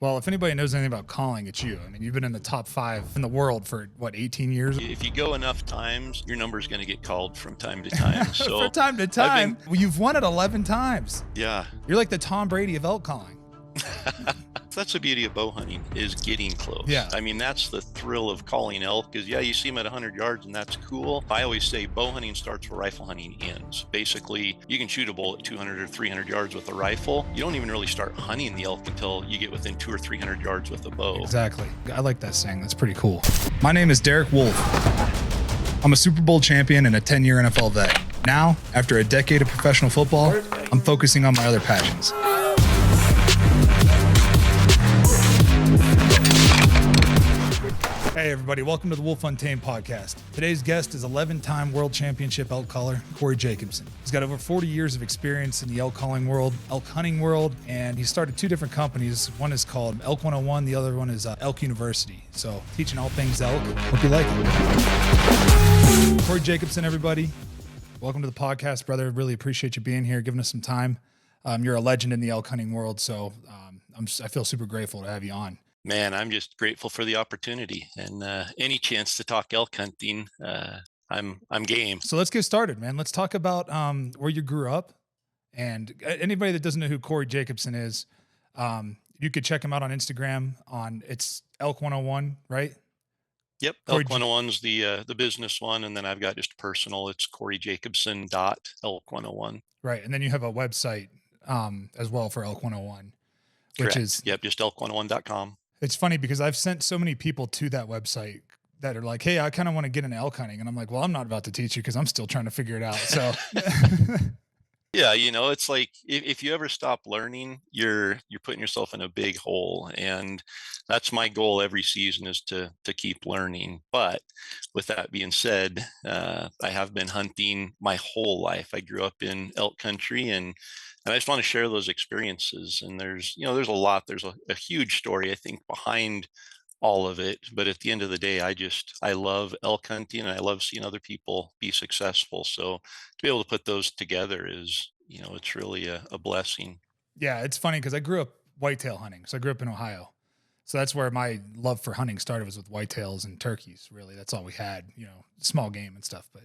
Well, if anybody knows anything about calling, it's you. I mean, you've been in the top 5 in the world for, 18 years? If you go enough times, your number's going to get called from time to time. So from time to time? Well, you've won it 11 times. Yeah. You're like the Tom Brady of elk calling. That's the beauty of bow hunting, is getting close. Yeah. I mean, that's the thrill of calling elk, because you see them at 100 yards and that's cool. I always say bow hunting starts where rifle hunting ends. Basically, you can shoot a bull at 200 or 300 yards with a rifle. You don't even really start hunting the elk until you get within 200 or 300 yards with a bow. Exactly. I like that saying. That's pretty cool. My name is Derek Wolfe. I'm a Super Bowl champion and a 10-year NFL vet. Now, after a decade of professional football, I'm focusing on my other passions. Hey everybody, welcome to the Wolfe Untamed podcast. Today's guest is 11-time world championship elk caller, Corey Jacobsen. He's got over 40 years of experience in the elk calling world, elk hunting world, and he started 2 different companies. One is called Elk 101, the other one is Elk University. So teaching all things elk. Hope you like it. Corey Jacobsen, everybody. Welcome to the podcast, brother. Really appreciate you being here, giving us some time. You're a legend in the elk hunting world, so I feel super grateful to have you on. Man, I'm just grateful for the opportunity, and any chance to talk elk hunting, I'm game. So let's get started, man. Let's talk about where you grew up, and anybody that doesn't know who Corey Jacobsen is, you could check him out on Instagram. It's Elk 101, right? Yep, Elk 101's the business one, and then I've got just personal. It's CoreyJacobsen.elk101. Right, and then you have a website as well for Elk 101, which is just elk101.com. It's funny because I've sent so many people to that website that are like, hey, I kind of want to get into elk hunting. And I'm like, well, I'm not about to teach you because I'm still trying to figure it out. So yeah, it's like if you ever stop learning, you're putting yourself in a big hole. And that's my goal every season, is to keep learning. But with that being said, I have been hunting my whole life. I grew up in elk country, and I just want to share those experiences. And there's a lot. There's a huge story, I think, behind all of it. But at the end of the day, I love elk hunting, and I love seeing other people be successful. So to be able to put those together is, it's really a blessing. Yeah, it's funny because I grew up whitetail hunting. So I grew up in Ohio. So that's where my love for hunting started, was with whitetails and turkeys. Really, that's all we had, small game and stuff. But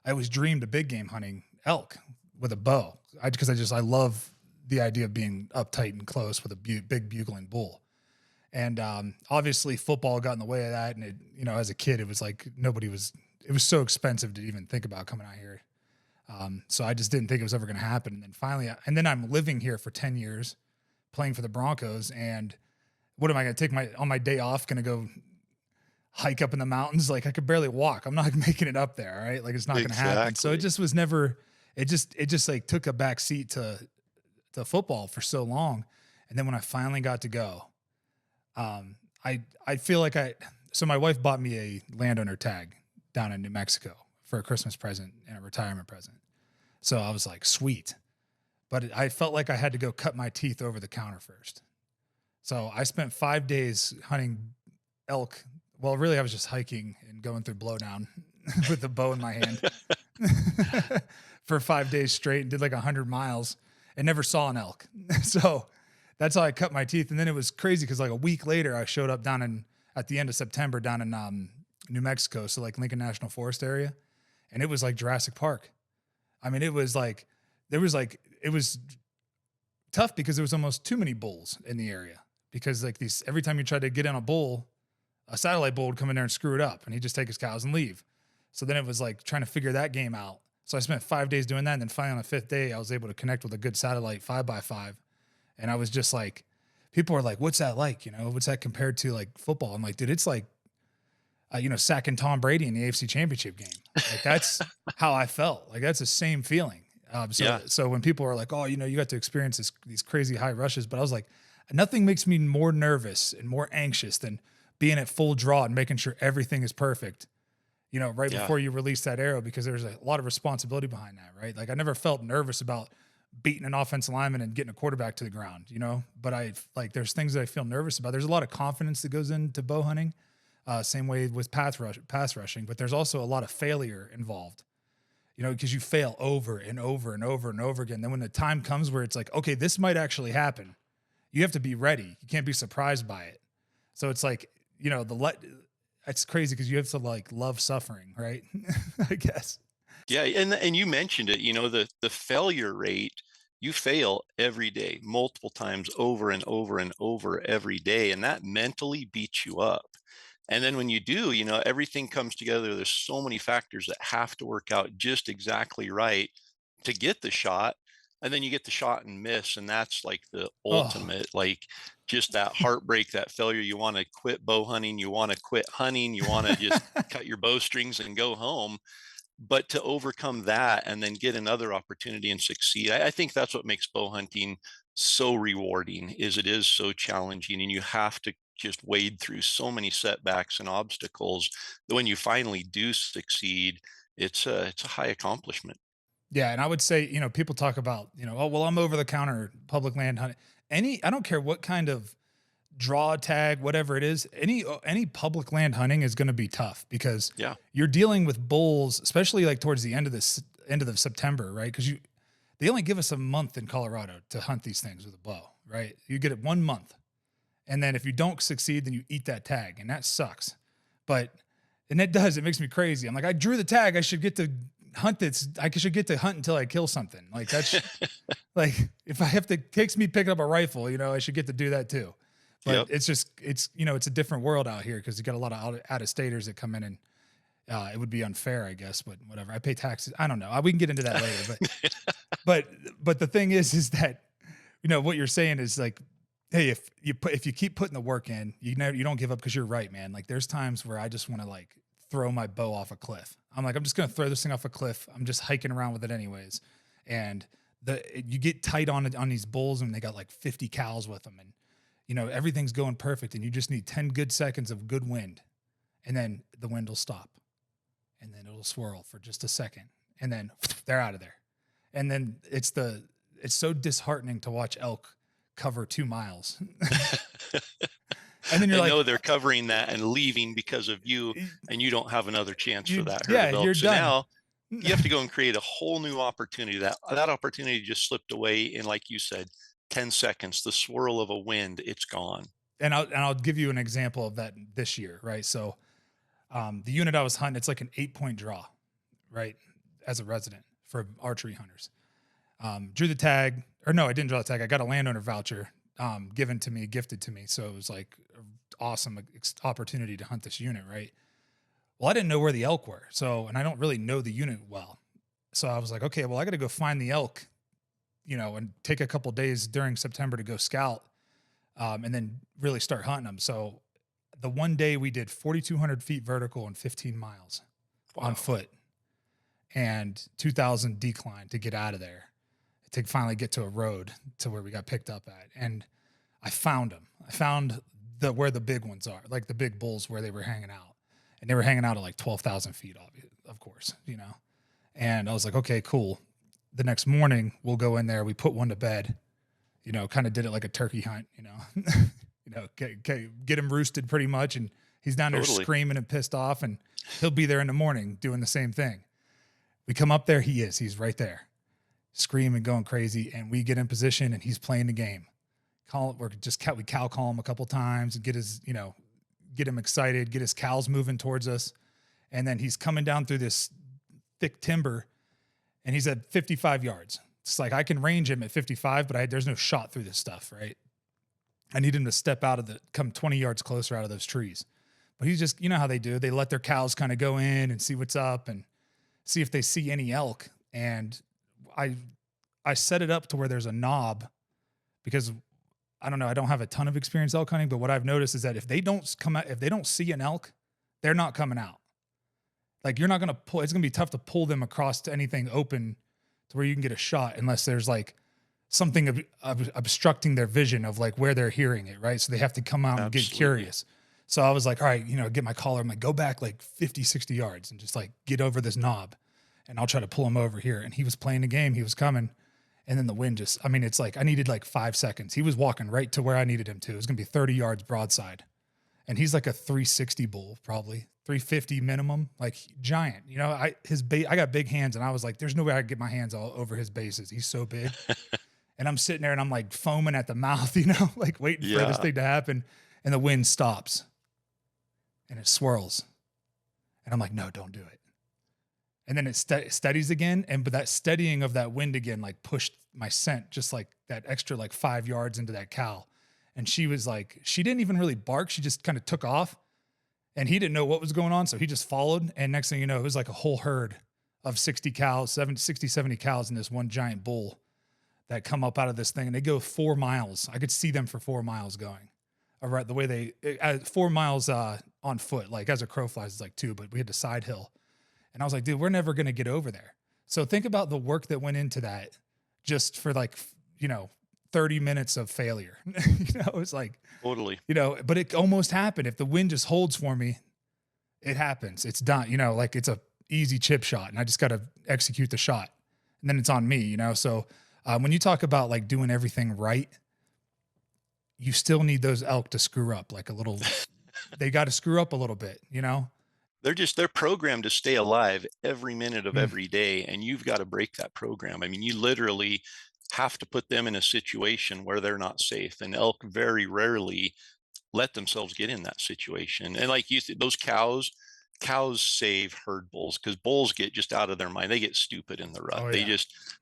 I always dreamed of big game hunting elk with a bow, because I love the idea of being uptight and close with a big bugling bull. And obviously football got in the way of that. And as a kid, it was like it was so expensive to even think about coming out here. So I just didn't think it was ever going to happen. And then finally, I'm living here for 10 years playing for the Broncos. And what am I going to take on my day off? Going to go hike up in the mountains? Like, I could barely walk. I'm not making it up there. Right. Like, it's not going to happen. So it just was never, it just like took a back seat to football for so long. And then when I finally got to go, I feel like so my wife bought me a landowner tag down in New Mexico for a Christmas present and a retirement present. So I was like, sweet. But I felt like I had to go cut my teeth over the counter first. So I spent 5 days hunting elk. Well, really, I was just hiking and going through blowdown with the bow in my hand for 5 days straight, and did like 100 miles and never saw an elk. So that's how I cut my teeth. And then it was crazy because like a week later, I showed up at the end of September down in New Mexico, so like Lincoln National Forest area, and it was like Jurassic Park. I mean, it was tough because there was almost too many bulls in the area, because like every time you tried to get on a bull, a satellite bull would come in there and screw it up, and he'd just take his cows and leave. So then it was like trying to figure that game out. So I spent 5 days doing that. And then finally on the 5th day, I was able to connect with a good satellite 5x5. And I was just like, people are like, what's that like? What's that compared to like football? I'm like, dude, it's like, sacking Tom Brady in the AFC Championship game. Like, that's how I felt. Like, that's the same feeling. So when people are like, oh, you got to experience these crazy high rushes, but I was like, nothing makes me more nervous and more anxious than being at full draw and making sure everything is perfect, before you release that arrow, because there's a lot of responsibility behind that, right? Like, I never felt nervous about beating an offensive lineman and getting a quarterback to the ground, but there's things that I feel nervous about. There's a lot of confidence that goes into bow hunting, same way with pass rushing, but there's also a lot of failure involved, because you fail over and over and over and over again. Then when the time comes where it's like, okay, this might actually happen, you have to be ready. You can't be surprised by it. So it's like, you know, it's crazy because you have to like love suffering, right? I guess. Yeah, and you mentioned it, you know, the failure rate, you fail every day, multiple times over and over and over every day, and that mentally beats you up. And then when you do, you know, everything comes together. There's so many factors that have to work out just exactly right to get the shot. And then you get the shot and miss, and that's like the Oh, ultimate, like just that heartbreak, that failure. You want to quit bow hunting, you want to quit hunting, you want to just cut your bowstrings and go home. But to overcome that and then get another opportunity and succeed, I think that's what makes bow hunting so rewarding. Is it is so challenging, and you have to just wade through so many setbacks and obstacles that when you finally do succeed, it's a high accomplishment. yeah. And I would say, you know, people talk about, you know, oh, well, I'm over the counter public land hunting. I don't care what kind of draw tag, whatever it is, any public land hunting is going to be tough because Yeah. you're dealing with bulls, especially like towards the end of the September, right? Because they only give us a month in Colorado to hunt these things with a bow, right? You get it 1 month. And then if you don't succeed, then you eat that tag, and that sucks. But and it makes me crazy. I'm like, I drew the tag. I should get to hunt this. I should get to hunt until I kill something. Like that's like if I have to it takes me picking up a rifle, you know, I should get to do that too. But Yep. it's you know, it's a different world out here because you got a lot of out of staters that come in, and it would be unfair, I guess, but whatever. I pay taxes. I don't know. We can get into that later, but the thing is that, you know, what you're saying is like, hey, if you keep putting the work in, you don't give up, because you're right, man. Like there's times where I just want to like throw my bow off a cliff. I'm like, I'm just gonna throw this thing off a cliff. I'm just hiking around with it anyways, and you get tight on these bulls, and they got like 50 cows with them, and you know everything's going perfect, and you just need 10 good seconds of good wind, and then the wind will stop, and then it'll swirl for just a second, and then they're out of there, and then it's so disheartening to watch elk cover 2 miles. And then you're They like, know they're covering that and leaving because of you, and you don't have another chance for that herd yeah, of you're elk. So done. now you have to go and create a whole new opportunity. That opportunity just slipped away in, like you said, 10 seconds, the swirl of a wind, it's gone. And I'll give you an example of that this year, right? So the unit I was hunting, it's like an 8-point draw, right? As a resident for archery hunters. Drew the tag, or no, I didn't draw the tag. I got a landowner voucher gifted to me. So it was like an awesome opportunity to hunt this unit, right? Well, I didn't know where the elk were. So, and I don't really know the unit well. So I was like, okay, well, I got to go find the elk, you know, and take a couple days during September to go scout, and then really start hunting them. So the one day we did 4,200 feet vertical and 15 miles on Wow. foot, and 2,000 decline to get out of there, to finally get to a road to where we got picked up at. And I found them. I found where the big ones are, like the big bulls where they were hanging out. And they were hanging out at like 12,000 feet, of course, you know. And I was like, okay, cool. The next morning we'll go in there. We put one to bed, you know, kind of did it like a turkey hunt, you know, get him roosted pretty much. And he's down there Totally. screaming and pissed off, and he'll be there in the morning doing the same thing. We come up there. He's right there screaming, going crazy. And we get in position, and he's playing the game. We cow call him a couple times and get him excited, get his cows moving towards us. And then he's coming down through this thick timber, and he's at 55 yards. It's like, I can range him at 55, but there's no shot through this stuff, right? I need him to come 20 yards closer out of those trees. But he's just, you know how they do. They let their cows kind of go in and see what's up and see if they see any elk. And I set it up to where there's a knob, because I don't know, I don't have a ton of experience elk hunting, but what I've noticed is that if they don't see an elk, they're not coming out. Like, you're not going to pull, it's going to be tough to pull them across to anything open to where you can get a shot, unless there's like something obstructing their vision of like where they're hearing it, right? So they have to come out and get curious. So I was like, all right, you know, get my collar. I'm like, go back like 50, 60 yards and just like get over this knob, and I'll try to pull him over here. And he was playing the game. He was coming. And then the wind it's like I needed like 5 seconds. He was walking right to where I needed him to. It was going to be 30 yards broadside. And he's like a 360 bull, probably 350 minimum, like giant. You know, I got big hands, and I was like, there's no way I could get my hands all over his bases. He's so big. And I'm sitting there and I'm like foaming at the mouth, you know, like waiting for this Yeah. thing to happen. And the wind stops and it swirls. And I'm like, no, don't do it. And then it steadies again. But that steadying of that wind again, like pushed my scent just like that extra like 5 yards into that cow. And she was like, she didn't even really bark. She just kind of took off and he didn't know what was going on. So he just followed. And next thing you know, it was like a whole herd of 60 cows, 70 cows in this one giant bull that come up out of this thing. And they go 4 miles. I could see them for 4 miles going. All right. The way they, 4 miles on foot, like as a crow flies is like 2, but we had the side hill. And I was like, dude, we're never going to get over there. So think about the work that went into that just for like, 30 minutes of failure. It was like, Totally. but it almost happened. If the wind just holds for me, it happens. It's done, like it's a easy chip shot and I just got to execute the shot and then it's on me, So when you talk about like doing everything right, you still need those elk to screw up like a little, they got to screw up a little bit, They're programmed to stay alive every minute of Mm. every day, and you've got to break that program. I mean, you literally have to put them in a situation where they're not safe, and elk very rarely let themselves get in that situation. And like you said, those cows save herd bulls because bulls get just out of their mind. They get stupid in the rut. Oh yeah.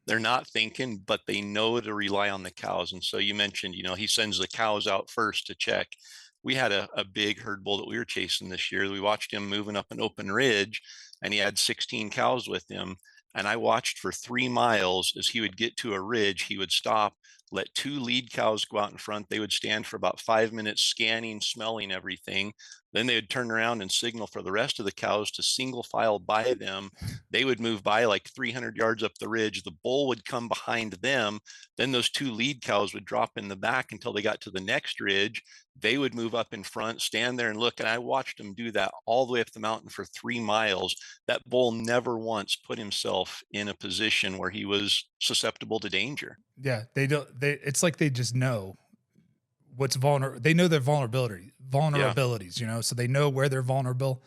They're not thinking, but they know to rely on the cows. And so you mentioned, he sends the cows out first to check. We had a big herd bull that we were chasing this year. We watched him moving up an open ridge and he had 16 cows with him. And I watched for 3 miles as he would get to a ridge, he would stop, let 2 lead cows go out in front. They would stand for about 5 minutes scanning, smelling everything. Then they would turn around and signal for the rest of the cows to single file by them. They would move by like 300 yards up the ridge. The bull would come behind them. Then those 2 lead cows would drop in the back until they got to the next ridge. They would move up in front, stand there and look. And I watched them do that all the way up the mountain for 3 miles. That bull never once put himself in a position where he was susceptible to danger. Yeah. It's like they just know what's vulnerable. They know their vulnerabilities, so they know where they're vulnerable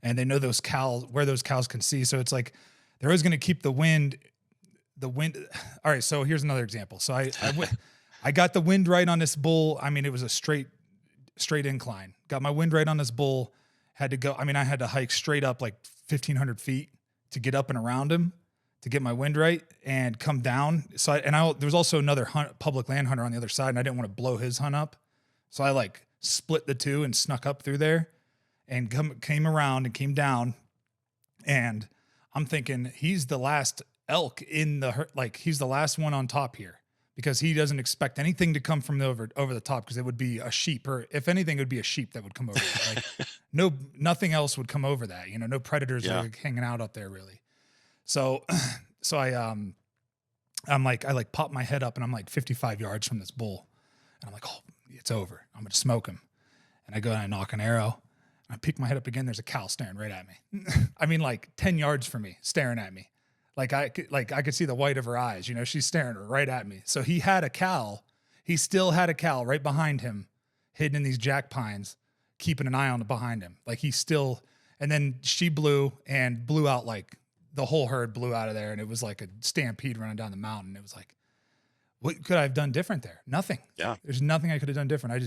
and they know where those cows can see. So it's like, they're always going to keep the wind. All right. So here's another example. So I got the wind right on this bull. I mean, it was a straight incline, got my wind right on this bull, had to go. I mean, I had to hike straight up like 1,500 feet to get up and around him to get my wind right and come down. So there was also another public land hunter on the other side and I didn't want to blow his hunt up. So I like split the two and snuck up through there and came around and came down. And I'm thinking he's the last elk in the herd, like he's the last one on top here because he doesn't expect anything to come from over the top because it would be a sheep, or if anything, it would be a sheep that would come over. Like nothing else would come over that, no predators are hanging out up there really. So I pop my head up and I'm like 55 yards from this bull and I'm like, oh, it's over. I'm going to smoke him. And I go and I knock an arrow. I peek my head up again. There's a cow staring right at me. I mean, like 10 yards from me, staring at me. I could see the white of her eyes, she's staring right at me. So he had a cow. He still had a cow right behind him, hidden in these jack pines, keeping an eye on behind him. Like and then she blew out like, the whole herd blew out of there and it was like a stampede running down the mountain. It was like, what could I have done different there? Nothing. Yeah. There's nothing I could have done different.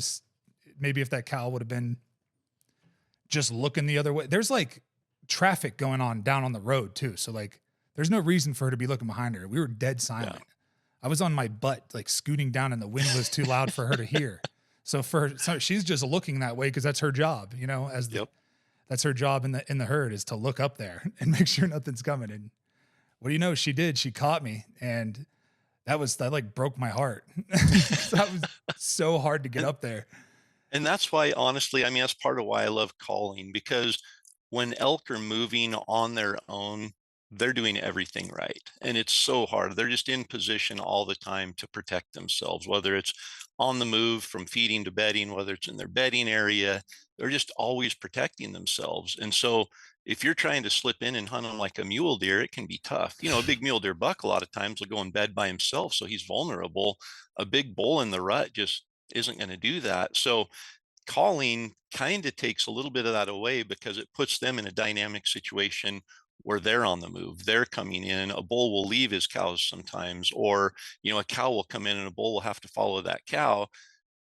Maybe if that cow would have been just looking the other way. There's like traffic going on down on the road too. So like, there's no reason for her to be looking behind her. We were dead silent. Yeah. I was on my butt, like scooting down and the wind was too loud for her to hear. So she's just looking that way because that's her job, That's her job in the herd is to look up there and make sure nothing's coming. And what do you know? She did. She caught me, and that like broke my heart. That was so hard to get up there. And that's why, honestly, I mean, that's part of why I love calling, because when elk are moving on their own, they're doing everything right. And it's so hard. They're just in position all the time to protect themselves, whether it's on the move from feeding to bedding, whether it's in their bedding area, they're just always protecting themselves. And so if you're trying to slip in and hunt them like a mule deer, it can be tough. A big mule deer buck a lot of times will go in bed by himself, so he's vulnerable. A big bull in the rut just isn't going to do that. So calling kind of takes a little bit of that away because it puts them in a dynamic situation where they're on the move. They're coming in. A bull will leave his cows sometimes, or, a cow will come in and a bull will have to follow that cow.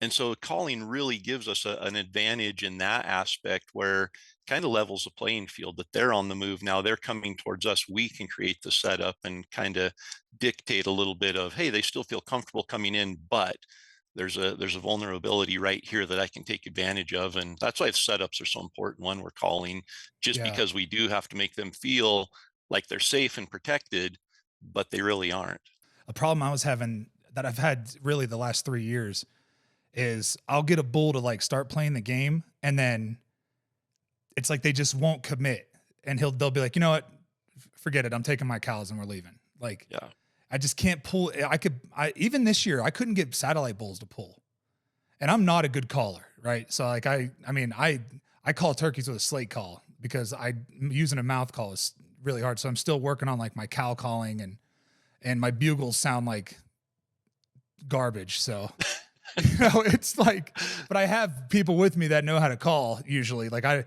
And so calling really gives us an advantage in that aspect, where kind of levels the playing field, that they're on the move. Now they're coming towards us. We can create the setup and kind of dictate a little bit of, hey, they still feel comfortable coming in, but there's a vulnerability right here that I can take advantage of. And that's why setups are so important when we're calling, just Yeah. because we do have to make them feel like they're safe and protected, but they really aren't. A problem I was having that I've had really the last 3 years is I'll get a bull to like start playing the game, and then it's like they just won't commit, and they'll be like, you know what, forget it, I'm taking my cows and we're leaving. Like, Yeah. I just can't pull. Even this year I couldn't get satellite bulls to pull, and I'm not a good caller, right? So like I mean I call turkeys with a slate call because using a mouth call is really hard. So I'm still working on like my cow calling, and my bugles sound like garbage. So it's like, but I have people with me that know how to call usually. Like I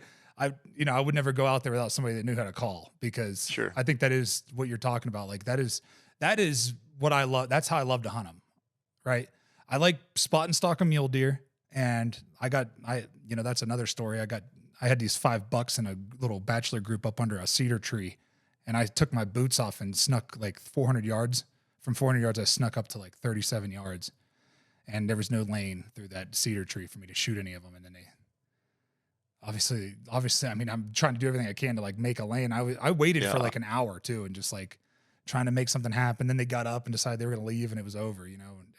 would never go out there without somebody that knew how to call, because Sure. I think that is what you're talking about. Like that is what I love. That's how I love to hunt them. Right. I like spot and stalk a mule deer, and that's another story. I had these 5 bucks in a little bachelor group up under a cedar tree, and I took my boots off and snuck like 400 yards. From 400 yards, I snuck up to like 37 yards, and there was no lane through that cedar tree for me to shoot any of them. And then they obviously, I mean, I'm trying to do everything I can to like make a lane. I waited for like an hour too, and just like trying to make something happen. Then they got up and decided they were going to leave, and it was over,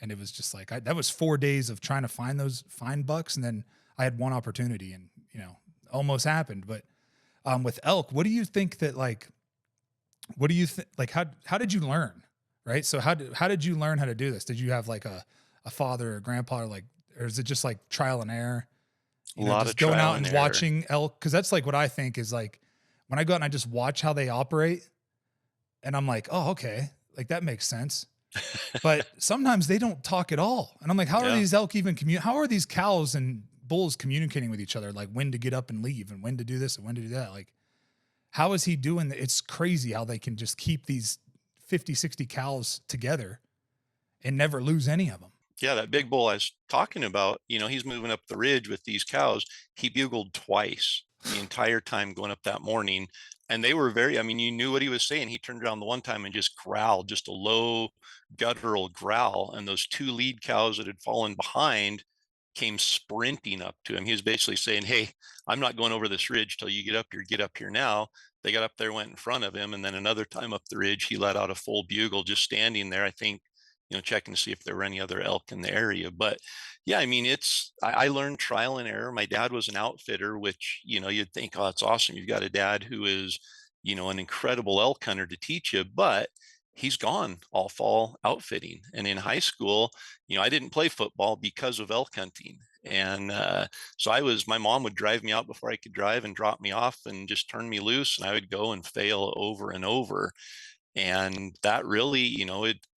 and it was just like, that was 4 days of trying to find bucks. And then I had one opportunity, and, almost happened. But with elk, what do you think that like, how did you learn? Right. So how did you learn how to do this? Did you have like a father or grandpa, or is it just like trial and error? A lot Just of going trial out and and error. watching elk. Cause that's like what I think is like when I go out and I just watch how they operate, and I'm like, oh, okay. Like that makes sense. But sometimes they don't talk at all. And I'm like, how are Yeah. these elk even how are these cows and bulls communicating with each other? Like when to get up and leave, and when to do this and when to do that. Like, how is he doing that? It's crazy how they can just keep these 50, 60 cows together and never lose any of them. Yeah, that big bull I was talking about, he's moving up the ridge with these cows. He bugled twice the entire time going up that morning. And they were you knew what he was saying. He turned around the one time and just growled, just a low guttural growl. And those 2 lead cows that had fallen behind came sprinting up to him. He was basically saying, hey, I'm not going over this ridge till you get up here now. They got up there, went in front of him. And then another time up the ridge, he let out a full bugle just standing there, I think, checking to see if there were any other elk in the area. But yeah, I mean, I learned trial and error. My dad was an outfitter, which, you'd think, oh, it's awesome. You've got a dad who is, an incredible elk hunter to teach you, but he's gone all fall outfitting. And in high school, I didn't play football because of elk hunting. And so my mom would drive me out before I could drive and drop me off and just turn me loose. And I would go and fail over and over. And that really,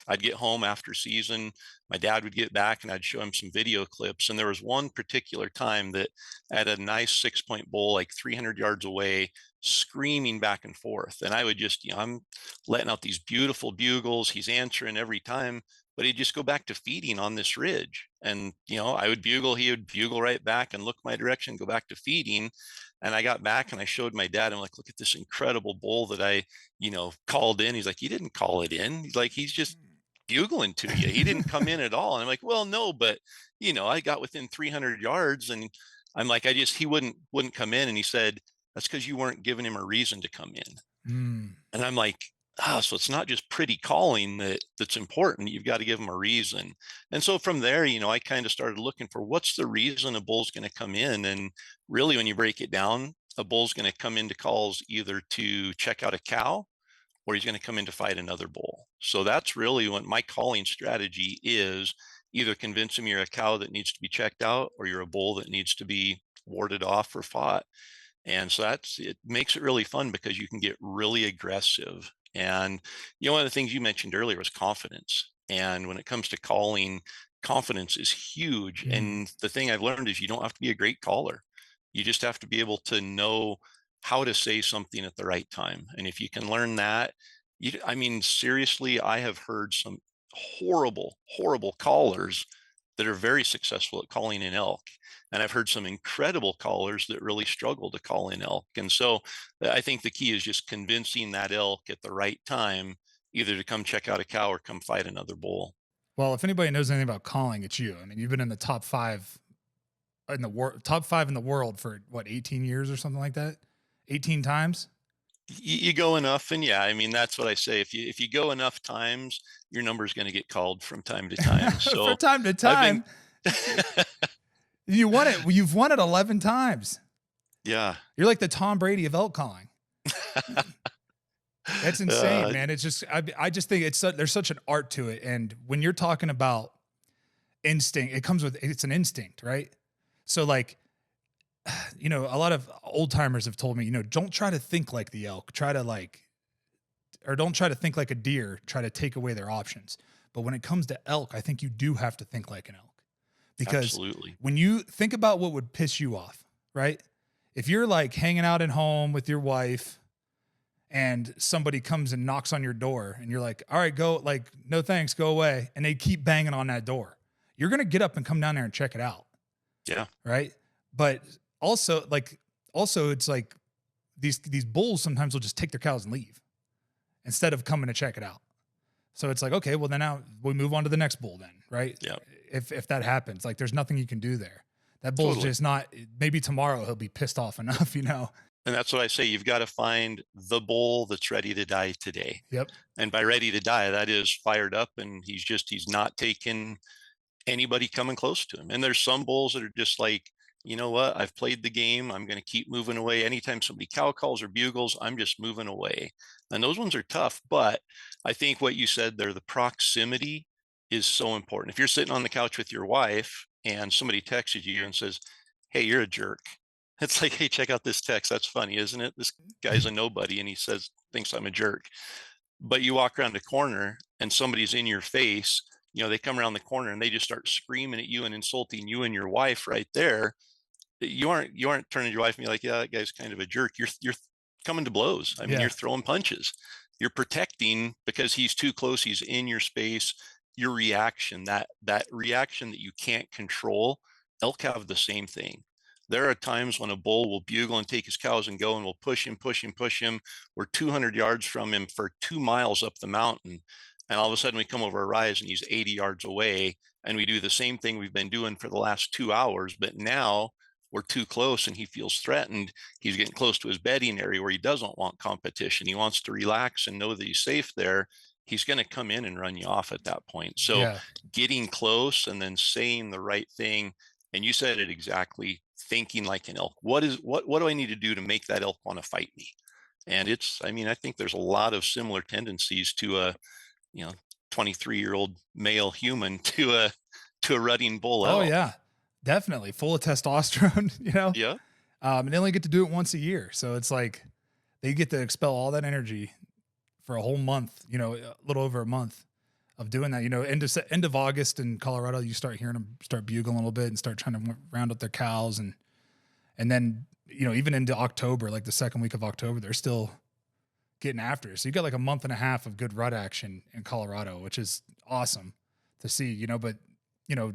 I'd get home after season, my dad would get back and I'd show him some video clips. And there was one particular time that at a nice 6-point bull, like 300 yards away, screaming back and forth. And I would just, I'm letting out these beautiful bugles. He's answering every time, but he'd just go back to feeding on this ridge. And, I would bugle, he would bugle right back and look my direction, go back to feeding. And I got back and I showed my dad, I'm like, look at this incredible bull that I, called in. He's like, you didn't call it in. He's like, he's just bugling to you. He didn't come in at all. And I'm like, well, no, but I got within 300 yards, and I'm like, he wouldn't come in. And he said, that's because you weren't giving him a reason to come in. And I'm like, so it's not just pretty calling that's important. You've got to give them a reason. And so from there, I kind of started looking for what's the reason a bull's going to come in. And really, when you break it down, a bull's going to come into calls either to check out a cow, or he's going to come in to fight another bull. So that's really what my calling strategy is: either convince him you're a cow that needs to be checked out, or you're a bull that needs to be warded off or fought. And so it makes it really fun because you can get really aggressive. And, one of the things you mentioned earlier was confidence. And when it comes to calling, confidence is huge. And the thing I've learned is you don't have to be a great caller. You just have to be able to know how to say something at the right time. And if you can learn that, I mean, seriously, I have heard some horrible, horrible callers that are very successful at calling in elk. And I've heard some incredible callers that really struggle to call in elk. And so I think the key is just convincing that elk at the right time, either to come check out a cow or come fight another bull. Well, if anybody knows anything about calling, it's you. I mean, you've been in the top 5 in the world, top 5 in the world for what, 18 years or something like that? 18 times? You go enough, and yeah, I mean, that's what I say. If you go enough times, your number is going to get called from time to time. So For time to time. You won it. You've won it 11 times. Yeah. You're like the Tom Brady of elk calling. That's insane, man. It's just, I just think there's such an art to it. And when you're talking about instinct, it's an instinct, right? So like, you know, a lot of old timers have told me, you know, don't try to think like the elk, don't try to think like a deer, try to take away their options. But when it comes to elk, I think you do have to think like an elk, because absolutely, when you think about what would piss you off, right? If you're like hanging out at home with your wife and somebody comes and knocks on your door and you're like, all right, go, like, no thanks, go away. And they keep banging on that door. You're going to get up and come down there and check it out. Yeah. Right. But also it's like these bulls sometimes will just take their cows and leave instead of coming to check it out. So it's like, okay, well then now we move on to the next bull then. Right. Yeah. If that happens, like there's nothing you can do there. That bull's just not, maybe tomorrow he'll be pissed off enough, you know? And that's what I say. You've got to find the bull that's ready to die today. Yep. And by ready to die, that is fired up, and he's not taking anybody coming close to him. And there's some bulls that are just like, you know what? I've played the game. I'm going to keep moving away. Anytime somebody cow calls or bugles, I'm just moving away. And those ones are tough. But I think what you said there, the proximity is so important. If you're sitting on the couch with your wife and somebody texts you and says, hey, you're a jerk. It's like, hey, check out this text. That's funny, isn't it? This guy's a nobody and he thinks I'm a jerk. But you walk around the corner and somebody's in your face, you know, they come around the corner and they just start screaming at you and insulting you and your wife right there. You aren't turning to your wife and be like, yeah, that guy's kind of a jerk. You're coming to blows. I mean, you're throwing punches. You're protecting because he's too close. He's in your space. Your reaction, that reaction that you can't control, elk have the same thing. There are times when a bull will bugle and take his cows and go, and we'll push him. We're 200 yards from him for 2 miles up the mountain. And all of a sudden we come over a rise and he's 80 yards away, and we do the same thing we've been doing for the last 2 hours. But now we're too close and he feels threatened. He's getting close to his bedding area where he doesn't want competition. He wants to relax and know that he's safe there. He's going to come in and run you off at that point. So getting close and then saying the right thing. And you said it exactly, thinking like an elk. What do I need to do to make that elk want to fight me? And I think there's a lot of similar tendencies to a, 23-year-old male human to a rutting bull elk. Oh yeah, definitely full of testosterone, you know? Yeah. And they only get to do it once a year. So it's like they get to expel all that energy for a whole month, you know, a little over a month of doing that. You know, end of August in Colorado, you start hearing them start bugling a little bit and start trying to round up their cows. And then, you know, even into October, like the second week of October, they're still getting after it. So you got like a month and a half of good rut action in Colorado, which is awesome to see, you know. But, you know,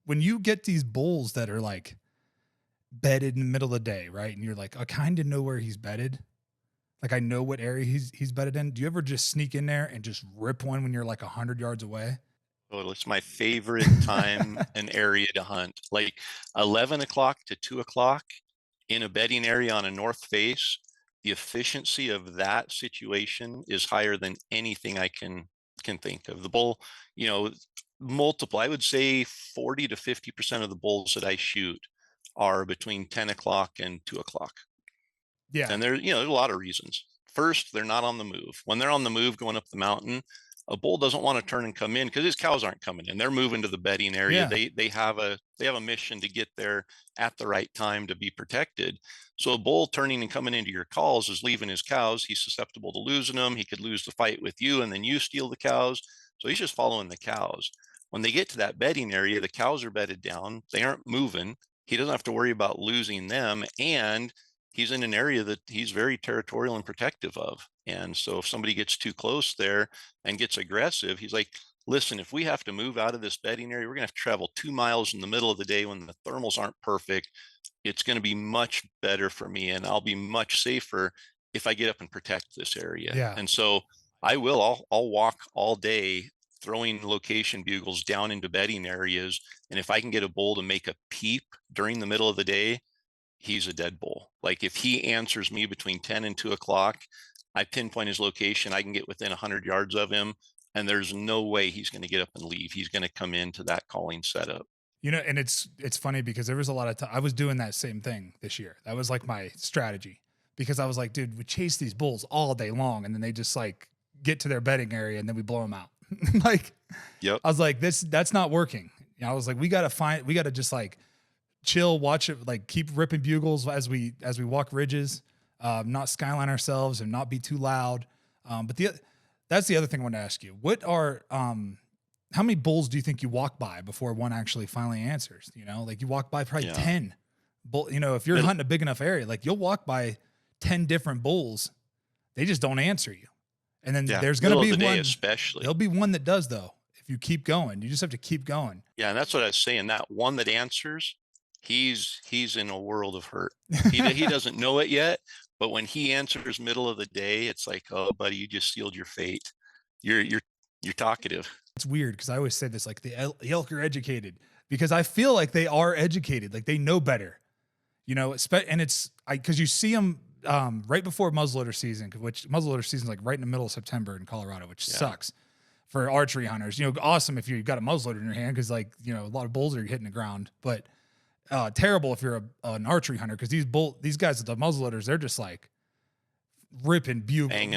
when you get these bulls that are like bedded in the middle of the day, right? And you're like, I kind of know where he's bedded. Like I know what area he's bedded in. Do you ever just sneak in there and just rip one when you're like 100 yards away? Oh, it's my favorite time and area to hunt. Like 11 o'clock to 2 o'clock in a bedding area on a north face. The efficiency of that situation is higher than anything I can think of. The bull, you know, multiple, I would say 40 to 50% of the bulls that I shoot are between 10 o'clock and 2 o'clock. Yeah. And there's a lot of reasons. First, they're not on the move. When they're on the move going up the mountain, a bull doesn't want to turn and come in because his cows aren't coming in. They're moving to the bedding area. Yeah. They have a mission to get there at the right time to be protected. So a bull turning and coming into your calls is leaving his cows. He's susceptible to losing them. He could lose the fight with you, and then you steal the cows. So he's just following the cows. When they get to that bedding area, the cows are bedded down. They aren't moving. He doesn't have to worry about losing them, and he's in an area that he's very territorial and protective of. And so if somebody gets too close there and gets aggressive, he's like, listen, if we have to move out of this bedding area, we're going to have to travel 2 miles in the middle of the day when the thermals aren't perfect. It's going to be much better for me, and I'll be much safer if I get up and protect this area. Yeah. And so I'll walk all day throwing location bugles down into bedding areas. And if I can get a bull to make a peep during the middle of the day, he's a dead bull. Like if he answers me between 10 and 2 o'clock, I pinpoint his location. I can get within 100 yards of him, and there's no way he's going to get up and leave. He's going to come into that calling setup. You know, and it's funny because there was a lot of time I was doing that same thing this year. That was like my strategy, because I was like, dude, we chase these bulls all day long, and then they just like get to their bedding area and then we blow them out. Like, yep. I was like, that's not working. You know, I was like, we got to just like chill, watch it, like keep ripping bugles as we walk ridges, not skyline ourselves and not be too loud. But that's the other thing I want to ask you. What are, how many bulls do you think you walk by before one actually finally answers? You know, like you walk by probably 10 bull, you know, if you're hunting a big enough area, like you'll walk by 10 different bulls. They just don't answer you. And then there's going to be one, especially there'll be one that does though. If you keep going, you just have to keep going. Yeah. And that's what I was saying. That one that answers, he's in a world of hurt. He doesn't know it yet, but when he answers middle of the day, it's like, oh buddy, you just sealed your fate. You're talkative. It's weird because I always say this, like the elk are educated, because I feel like they are educated, like they know better, you know. And it's because you see them right before muzzleloader season, which muzzleloader season is like right in the middle of September in Colorado, which sucks for archery hunters. You know, awesome if you've got a muzzleloader in your hand because, like, you know, a lot of bulls are hitting the ground, but terrible if you're an archery hunter because these guys with the muzzleloaders, they're just like ripping banging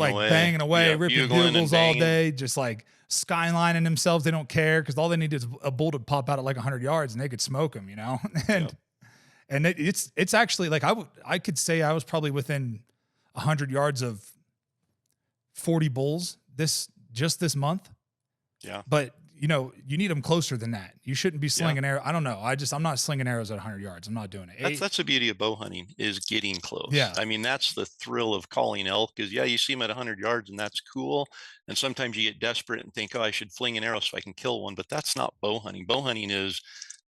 away, ripping bugles all day, just like skylining themselves. They don't care because all they need is a bull to pop out at like 100 yards and they could smoke them, you know. And it's actually like I could say I was probably within 100 yards of 40 bulls this month. Yeah. But you know, you need them closer than that. You shouldn't be slinging arrows. I don't know. I'm not slinging arrows at 100 yards. I'm not doing it. That's the beauty of bow hunting, is getting close. Yeah. I mean, that's the thrill of calling elk is, you see them at 100 yards and that's cool. And sometimes you get desperate and think, oh, I should fling an arrow so I can kill one. But that's not bow hunting. Bow hunting is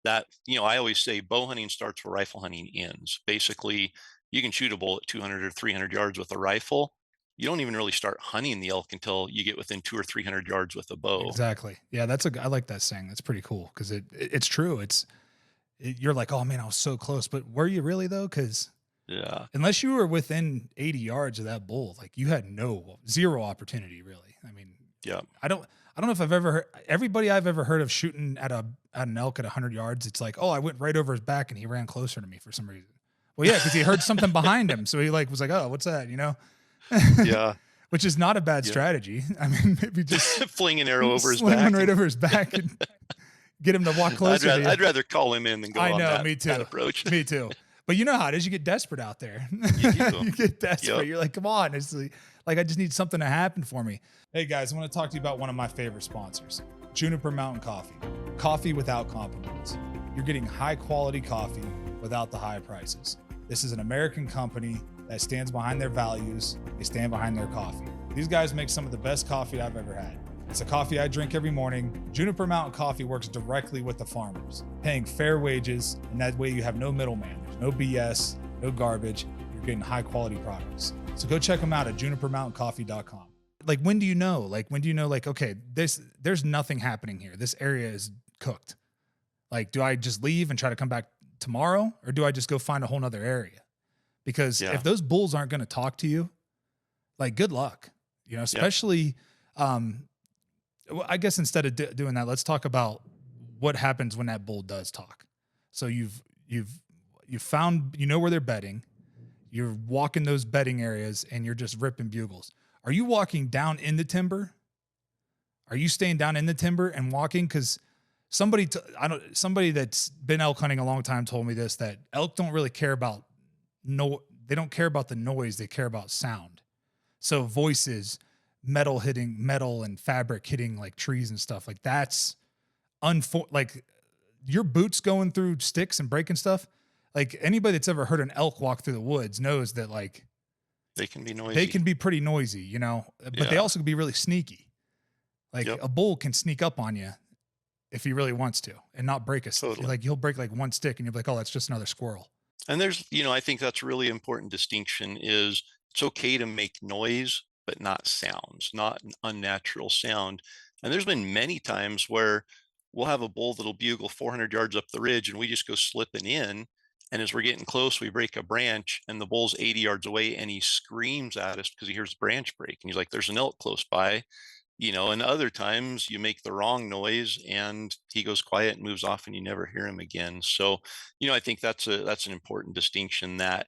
that, you know, I always say bow hunting starts where rifle hunting ends. Basically, you can shoot a bull at 200 or 300 yards with a rifle. You don't even really start hunting the elk until you get within 200 or 300 yards with a bow. Exactly. Yeah, I like that saying. That's pretty cool because it's true. You're like, oh man, I was so close, but were you really though? Because unless you were within 80 yards of that bull, like you had zero opportunity really. I mean, I don't know if I've ever heard everybody I've ever heard of shooting at an elk at 100 yards. It's like, oh, I went right over his back and he ran closer to me for some reason. Well, yeah, because he heard something behind him, so he was like, oh, what's that? You know. Yeah. Which is not a bad strategy. I mean, maybe just fling an arrow over his back. Sling one right over his back and get him to walk closer. I'd rather call him in than go on that, me too. that approach. Me too. But you know how it is. You get desperate out there. You get desperate. Yep. You're like, come on. It's like, I just need something to happen for me. Hey guys, I want to talk to you about one of my favorite sponsors, Juniper Mountain Coffee. Coffee without compromise. You're getting high quality coffee without the high prices. This is an American company that stands behind their values. They stand behind their coffee. These guys make some of the best coffee I've ever had. It's a coffee I drink every morning. Juniper Mountain Coffee works directly with the farmers, paying fair wages, and that way you have no middleman. There's no BS, no garbage. You're getting high quality products. So go check them out at junipermountaincoffee.com. Like, when do you know? Like, okay, there's nothing happening here. This area is cooked. Like, do I just leave and try to come back tomorrow, or do I just go find a whole nother area? Because if those bulls aren't going to talk to you, like, good luck, you know, especially, I guess instead of doing that, let's talk about what happens when that bull does talk. So you've found, you know, where they're bedding, you're walking those bedding areas and you're just ripping bugles. Are you walking down in the timber? Are you staying down in the timber and walking? Cause somebody that's been elk hunting a long time told me this, that elk don't really care about they don't care about the noise. They care about sound. So voices, metal hitting metal and fabric hitting like trees and stuff, like that's like your boots going through sticks and breaking stuff. like anybody that's ever heard an elk walk through the woods knows that like They can be they noisy. can be pretty noisy, you know, but they Yeah. also can be really sneaky. Like Yep. a bull can sneak up on you if he really wants to and not break a Totally. like he'll break like one stick and you'll be like, oh, that's just another squirrel. And there's, I think that's a really important distinction is it's okay to make noise, but not sounds, not an unnatural sound. And there's been many times where we'll have a bull that'll bugle 400 yards up the ridge and we just go slipping in. And as we're getting close, we break a branch and the bull's 80 yards away and he screams at us because he hears the branch break. And he's like, there's an elk close by. And other times you make the wrong noise and he goes quiet and moves off and you never hear him again. So, I think that's an important distinction that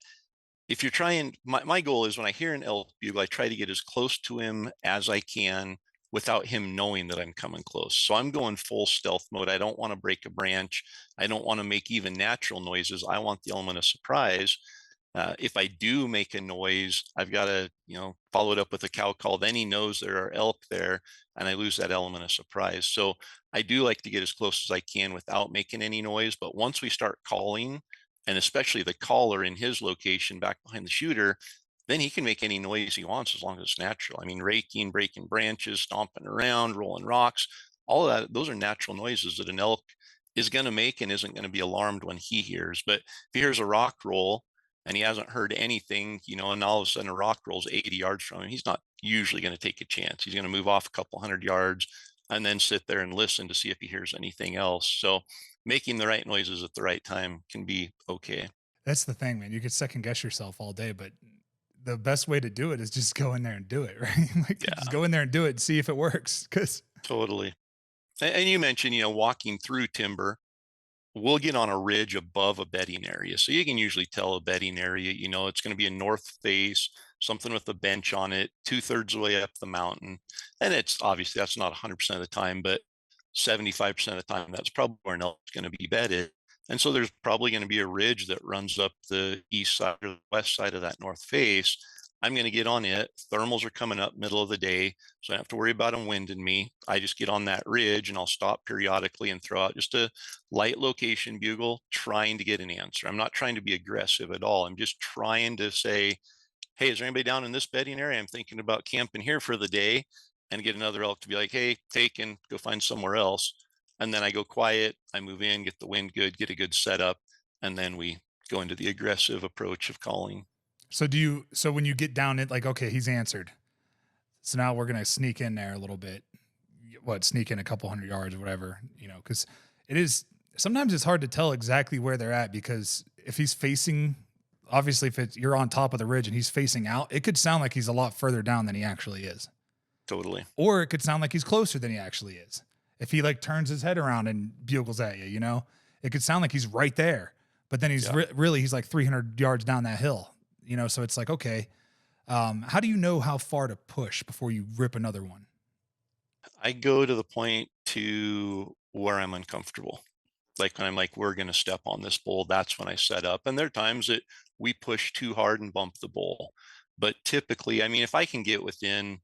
if you're trying, my goal is when I hear an elk bugle, I try to get as close to him as I can without him knowing that I'm coming close. So I'm going full stealth mode. I don't want to break a branch. I don't want to make even natural noises. I want the element of surprise. If I do make a noise, I've got to, follow it up with a cow call. Then he knows there are elk there, and I lose that element of surprise. So I do like to get as close as I can without making any noise. But once we start calling, and especially the caller in his location back behind the shooter, then he can make any noise he wants as long as it's natural. I mean, raking, breaking branches, stomping around, rolling rocks, all of that, those are natural noises that an elk is going to make and isn't going to be alarmed when he hears. But if he hears a rock roll, and he hasn't heard anything, and all of a sudden a rock rolls 80 yards from him, he's not usually going to take a chance. He's going to move off a couple hundred yards and then sit there and listen to see if he hears anything else. So making the right noises at the right time can be okay. That's the thing, man. You could second guess yourself all day, but the best way to do it is just go in there and do it, right? Like just go in there and do it and see if it works. Cause totally. And you mentioned, walking through timber. We'll get on a ridge above a bedding area. So you can usually tell a bedding area, it's going to be a north face, something with a bench on it, 2/3 of the way up the mountain. And it's obviously that's not 100% of the time, but 75% of the time, that's probably where an elk's going to be bedded. And so there's probably going to be a ridge that runs up the east side or the west side of that north face. I'm going to get on it. Thermals are coming up middle of the day, so I don't have to worry about them winding me. I just get on that ridge and I'll stop periodically and throw out just a light location bugle, trying to get an answer. I'm not trying to be aggressive at all. I'm just trying to say, hey, is there anybody down in this bedding area? I'm thinking about camping here for the day, and get another elk to be like, hey, taken, go find somewhere else. And then I go quiet, I move in, get the wind good, get a good setup, and then we go into the aggressive approach of calling. So when you get down it, like, okay, he's answered. So now we're going to sneak in there a little bit, sneak in a couple hundred yards or whatever, cause it is, sometimes it's hard to tell exactly where they're at because if he's facing, obviously if you're on top of the ridge and he's facing out, it could sound like he's a lot further down than he actually is. Totally. Or it could sound like he's closer than he actually is. If he like turns his head around and bugles at you, it could sound like he's right there, but then he's really, he's like 300 yards down that hill. So it's like, okay, how do you know how far to push before you rip another one? I go to the point to where I'm uncomfortable. Like when I'm like, we're going to step on this bull, that's when I set up. And there are times that we push too hard and bump the bull. But typically, I mean, if I can get within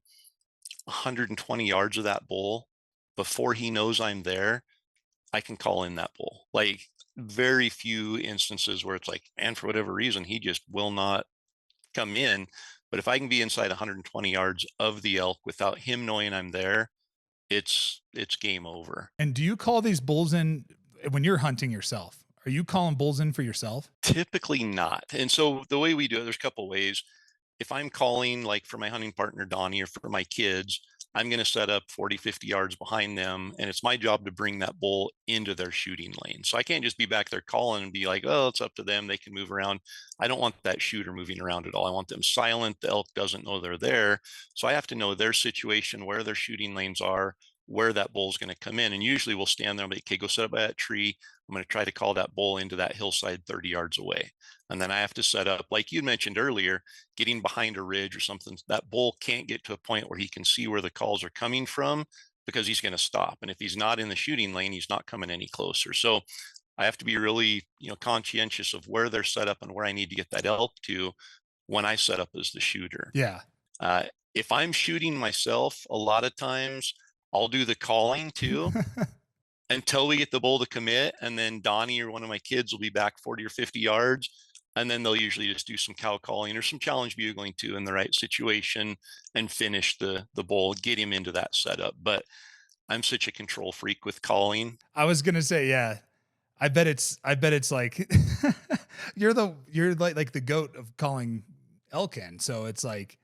120 yards of that bull before he knows I'm there, I can call in that bull. Like very few instances where it's like, and for whatever reason, he just will not come in. But if I can be inside 120 yards of the elk without him knowing I'm there, it's game over. And do you call these bulls in when you're hunting yourself? Are you calling bulls in for yourself? Typically not. And so the way we do it, there's a couple of ways. If I'm calling like for my hunting partner, Donnie, or for my kids, I'm going to set up 40, 50 yards behind them. And it's my job to bring that bull into their shooting lane. So I can't just be back there calling and be like, oh, it's up to them. They can move around. I don't want that shooter moving around at all. I want them silent. The elk doesn't know they're there. So I have to know their situation, where their shooting lanes are, where that bull's going to come in. And usually we'll stand there and be like, okay, go set up by that tree. I'm going to try to call that bull into that hillside 30 yards away. And then I have to set up, like you mentioned earlier, getting behind a ridge or something. That bull can't get to a point where he can see where the calls are coming from because he's going to stop. And if he's not in the shooting lane, he's not coming any closer. So I have to be really, conscientious of where they're set up and where I need to get that elk to when I set up as the shooter. Yeah. If I'm shooting myself, a lot of times I'll do the calling too. until we get the bull to commit. And then Donnie or one of my kids will be back 40 or 50 yards. And then they'll usually just do some cow calling or some challenge bugling too in the right situation and finish the bull, get him into that setup. But I'm such a control freak with calling. I was gonna say, yeah. I bet it's like you're like the goat of calling elk in. So it's like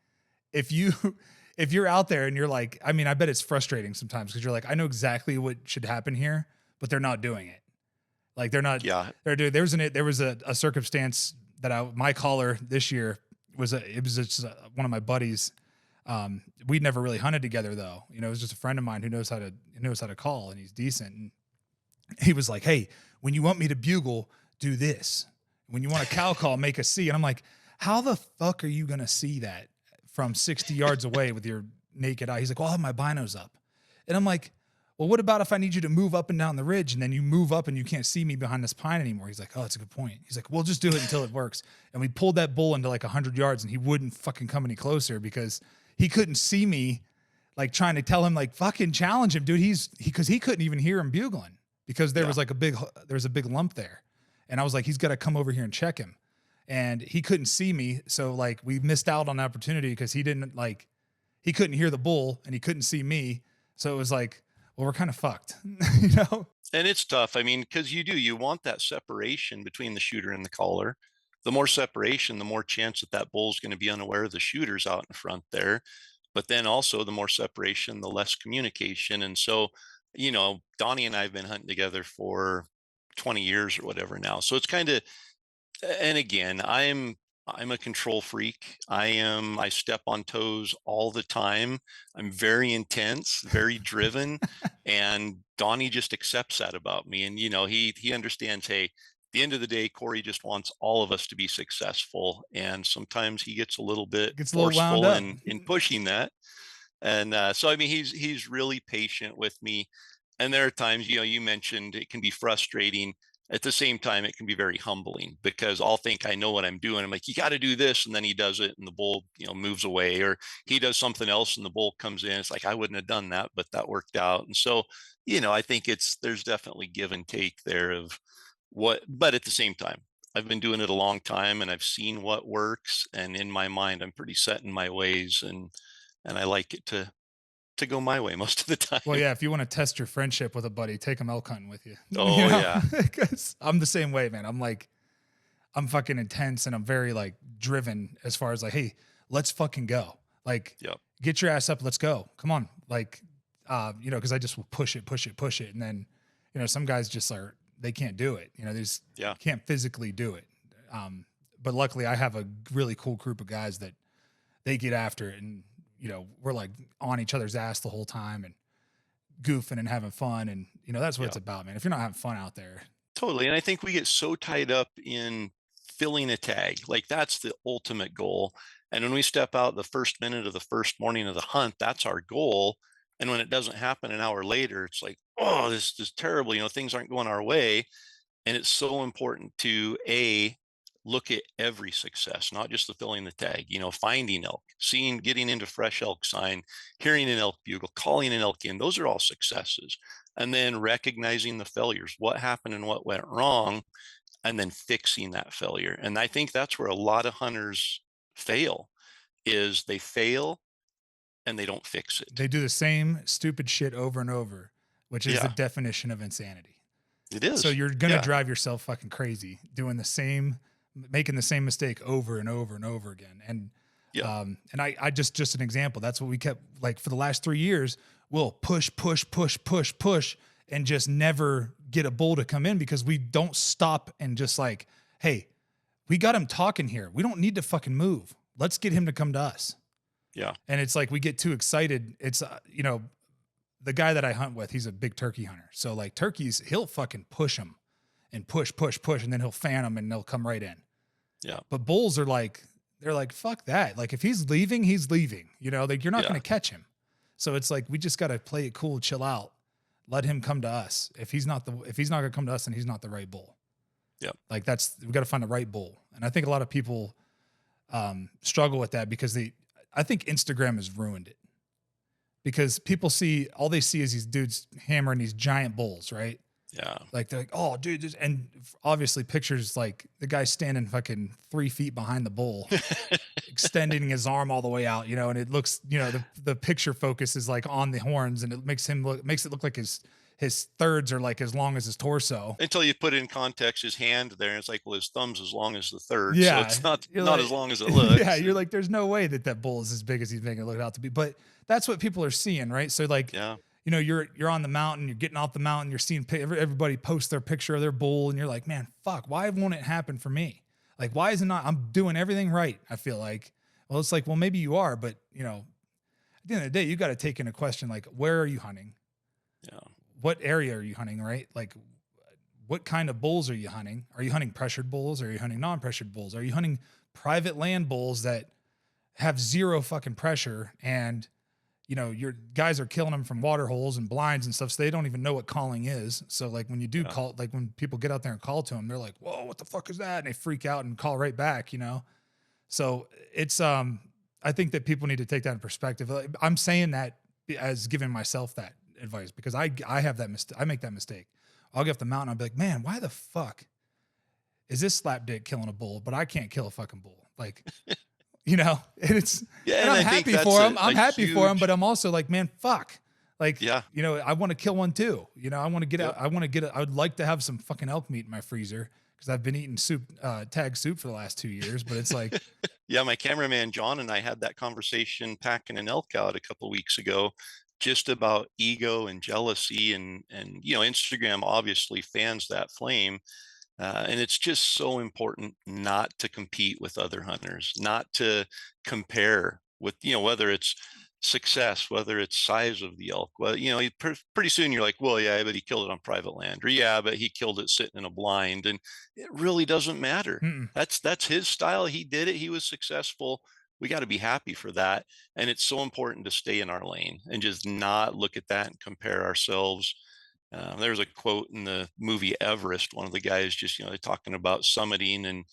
if you're out there and you're like, I mean, I bet it's frustrating sometimes because you're like, I know exactly what should happen here, but they're not doing it. Like they're not. Yeah. They're doing. There was a circumstance that my caller this year was just one of my buddies. We'd never really hunted together though. You know, it was just a friend of mine who knows how to call, and he's decent. And he was like, "Hey, when you want me to bugle, do this. When you want a cow call, make a C." And I'm like, "How the fuck are you gonna see that from 60 yards away with your naked eye?" He's like, "Well, I'll have my binos up." And I'm like, "Well, what about if I need you to move up and down the ridge and then you move up and you can't see me behind this pine anymore?" He's like, "Oh, that's a good point." He's like, "We'll just do it until it works." And we pulled that bull into like 100 yards and he wouldn't fucking come any closer because he couldn't see me, like trying to tell him like, fucking challenge him, dude. Because he couldn't even hear him bugling because there was like there was a big lump there. And I was like, he's got to come over here and check him. And he couldn't see me. So like we missed out on the opportunity because he couldn't hear the bull and he couldn't see me. So it was like, well, we're kind of fucked, you know? And it's tough. I mean, because you want that separation between the shooter and the caller. The more separation, the more chance that bull's going to be unaware of the shooter's out in front there. But then also the more separation, the less communication. And so, Donnie and I have been hunting together for 20 years or whatever now. So it's kind of, and again, I'm a control freak. I step on toes all the time. I'm very intense, very driven, and Donnie just accepts that about me. And he understands, hey, at the end of the day, Corey just wants all of us to be successful. And sometimes he gets a little bit forceful in pushing that. And so I mean he's really patient with me. And there are times, you mentioned it can be frustrating. At the same time, it can be very humbling because I'll think I know what I'm doing. I'm like, you got to do this. And then he does it and the bull, moves away, or he does something else and the bull comes in. It's like, I wouldn't have done that, but that worked out. And so, I think there's definitely give and take there of but at the same time, I've been doing it a long time and I've seen what works. And in my mind, I'm pretty set in my ways and I like it to go my way most of the time. Well, yeah, if you want to test your friendship with a buddy, take him elk hunting with you. Oh, yeah. Because I'm the same way, man. I'm fucking intense and I'm very like driven as far as like, hey, let's fucking go. Like, Get your ass up. Let's go. Come on. Like, because I just will push it. And then, some guys just they can't do it. They just can't physically do it. But luckily I have a really cool group of guys that they get after it, and we're like on each other's ass the whole time and goofing and having fun. And, that's what it's about, man. If you're not having fun out there. Totally. And I think we get so tied up in filling a tag. Like that's the ultimate goal. And when we step out the first minute of the first morning of the hunt, that's our goal. And when it doesn't happen an hour later, it's like, oh, this is terrible. Things aren't going our way. And it's so important to look at every success, not just the filling the tag, finding elk, getting into fresh elk sign, hearing an elk bugle, calling an elk in. Those are all successes. And then recognizing the failures, what happened and what went wrong, and then fixing that failure. And I think that's where a lot of hunters fail, is they fail and they don't fix it. They do the same stupid shit over and over, which is the definition of insanity. It is. So you're going to drive yourself fucking crazy doing making the same mistake over and over and over again. And, and I just an example, that's what we kept like for the last 3 years. We'll push and just never get a bull to come in because we don't stop and just like, hey, we got him talking here. We don't need to fucking move. Let's get him to come to us. Yeah. And it's like, we get too excited. It's, the guy that I hunt with, he's a big turkey hunter. So like turkeys, he'll fucking push them and push, and then he'll fan them and they'll come right in. Yeah. But bulls are like, they're like, fuck that. Like if he's leaving, he's leaving, like you're not going to catch him. So it's like, we just got to play it cool, chill out, let him come to us. If he's not going to come to us, then he's not the right bull. Yeah. Like we got to find the right bull. And I think a lot of people struggle with that because I think Instagram has ruined it. because people see, all they see is these dudes hammering these giant bulls, right? Yeah. Like they're like, oh, dude, and obviously pictures like the guy standing fucking 3 feet behind the bull, extending his arm all the way out, you know, and it looks, you know, the picture focus is like on the horns, and it makes it look like his thirds are like as long as his torso. Until you put in context his hand there, and it's like, well, his thumb's as long as the third, so Yeah, it's not like, as long as it yeah, looks. you're like, there's no way that bull is as big as he's making it look out to be. But that's what people are seeing, right? So like, Yeah. you know, you're on the mountain, you're getting off the mountain, you're seeing everybody post their picture of their bull, and you're like, man, fuck, why won't it happen for me? Like, why is it not? I'm doing everything right, I feel like. Well, it's like, well, maybe you are, but you know, at the end of the day, you got to take into question, like, where are you hunting? Yeah. What area are you hunting, right? Like, what kind of bulls are you hunting? Are you hunting pressured bulls? Or are you hunting non-pressured bulls? Are you hunting private land bulls that have zero fucking pressure, and you know, your guys are killing them from water holes and blinds and stuff, so they don't even know what calling is. So like when you do call, like when people get out there and call to them, they're like, whoa, what the fuck is that? And they freak out and call right back, you know? So it's, I think that people need to take that in perspective. Like, I'm saying that as giving myself that advice, because I have that mistake. I make that mistake. I'll get off the mountain. I'll be like, man, why the fuck is this slapdick killing a bull, but I can't kill a fucking bull? Like, you know, and it's, Yeah, and I'm happy for him. I'm happy for him, but I'm also like, man, fuck. Like, Yeah. you know, I want to kill one too. You know, I want to get out. I want to get, I would like to have some fucking elk meat in my freezer, because I've been eating soup, tag soup for the last 2 years, but it's like, Yeah, my cameraman John and I had that conversation packing an elk out a couple weeks ago, just about ego and jealousy, and you know, Instagram obviously fans that flame. And it's just so important not to compete with other hunters, not to compare with, you know, whether it's success, whether it's size of the elk. Well, you know, pretty soon you're like, well, yeah, but he killed it on private land, or yeah, but he killed it sitting in a blind, and it really doesn't matter. mm-mm. That's his style. He did it. He was successful. We got to be happy for that. And it's so important to stay in our lane and just not look at that and compare ourselves. There was a quote in the movie Everest. One of the guys just, you know, they're talking about summiting,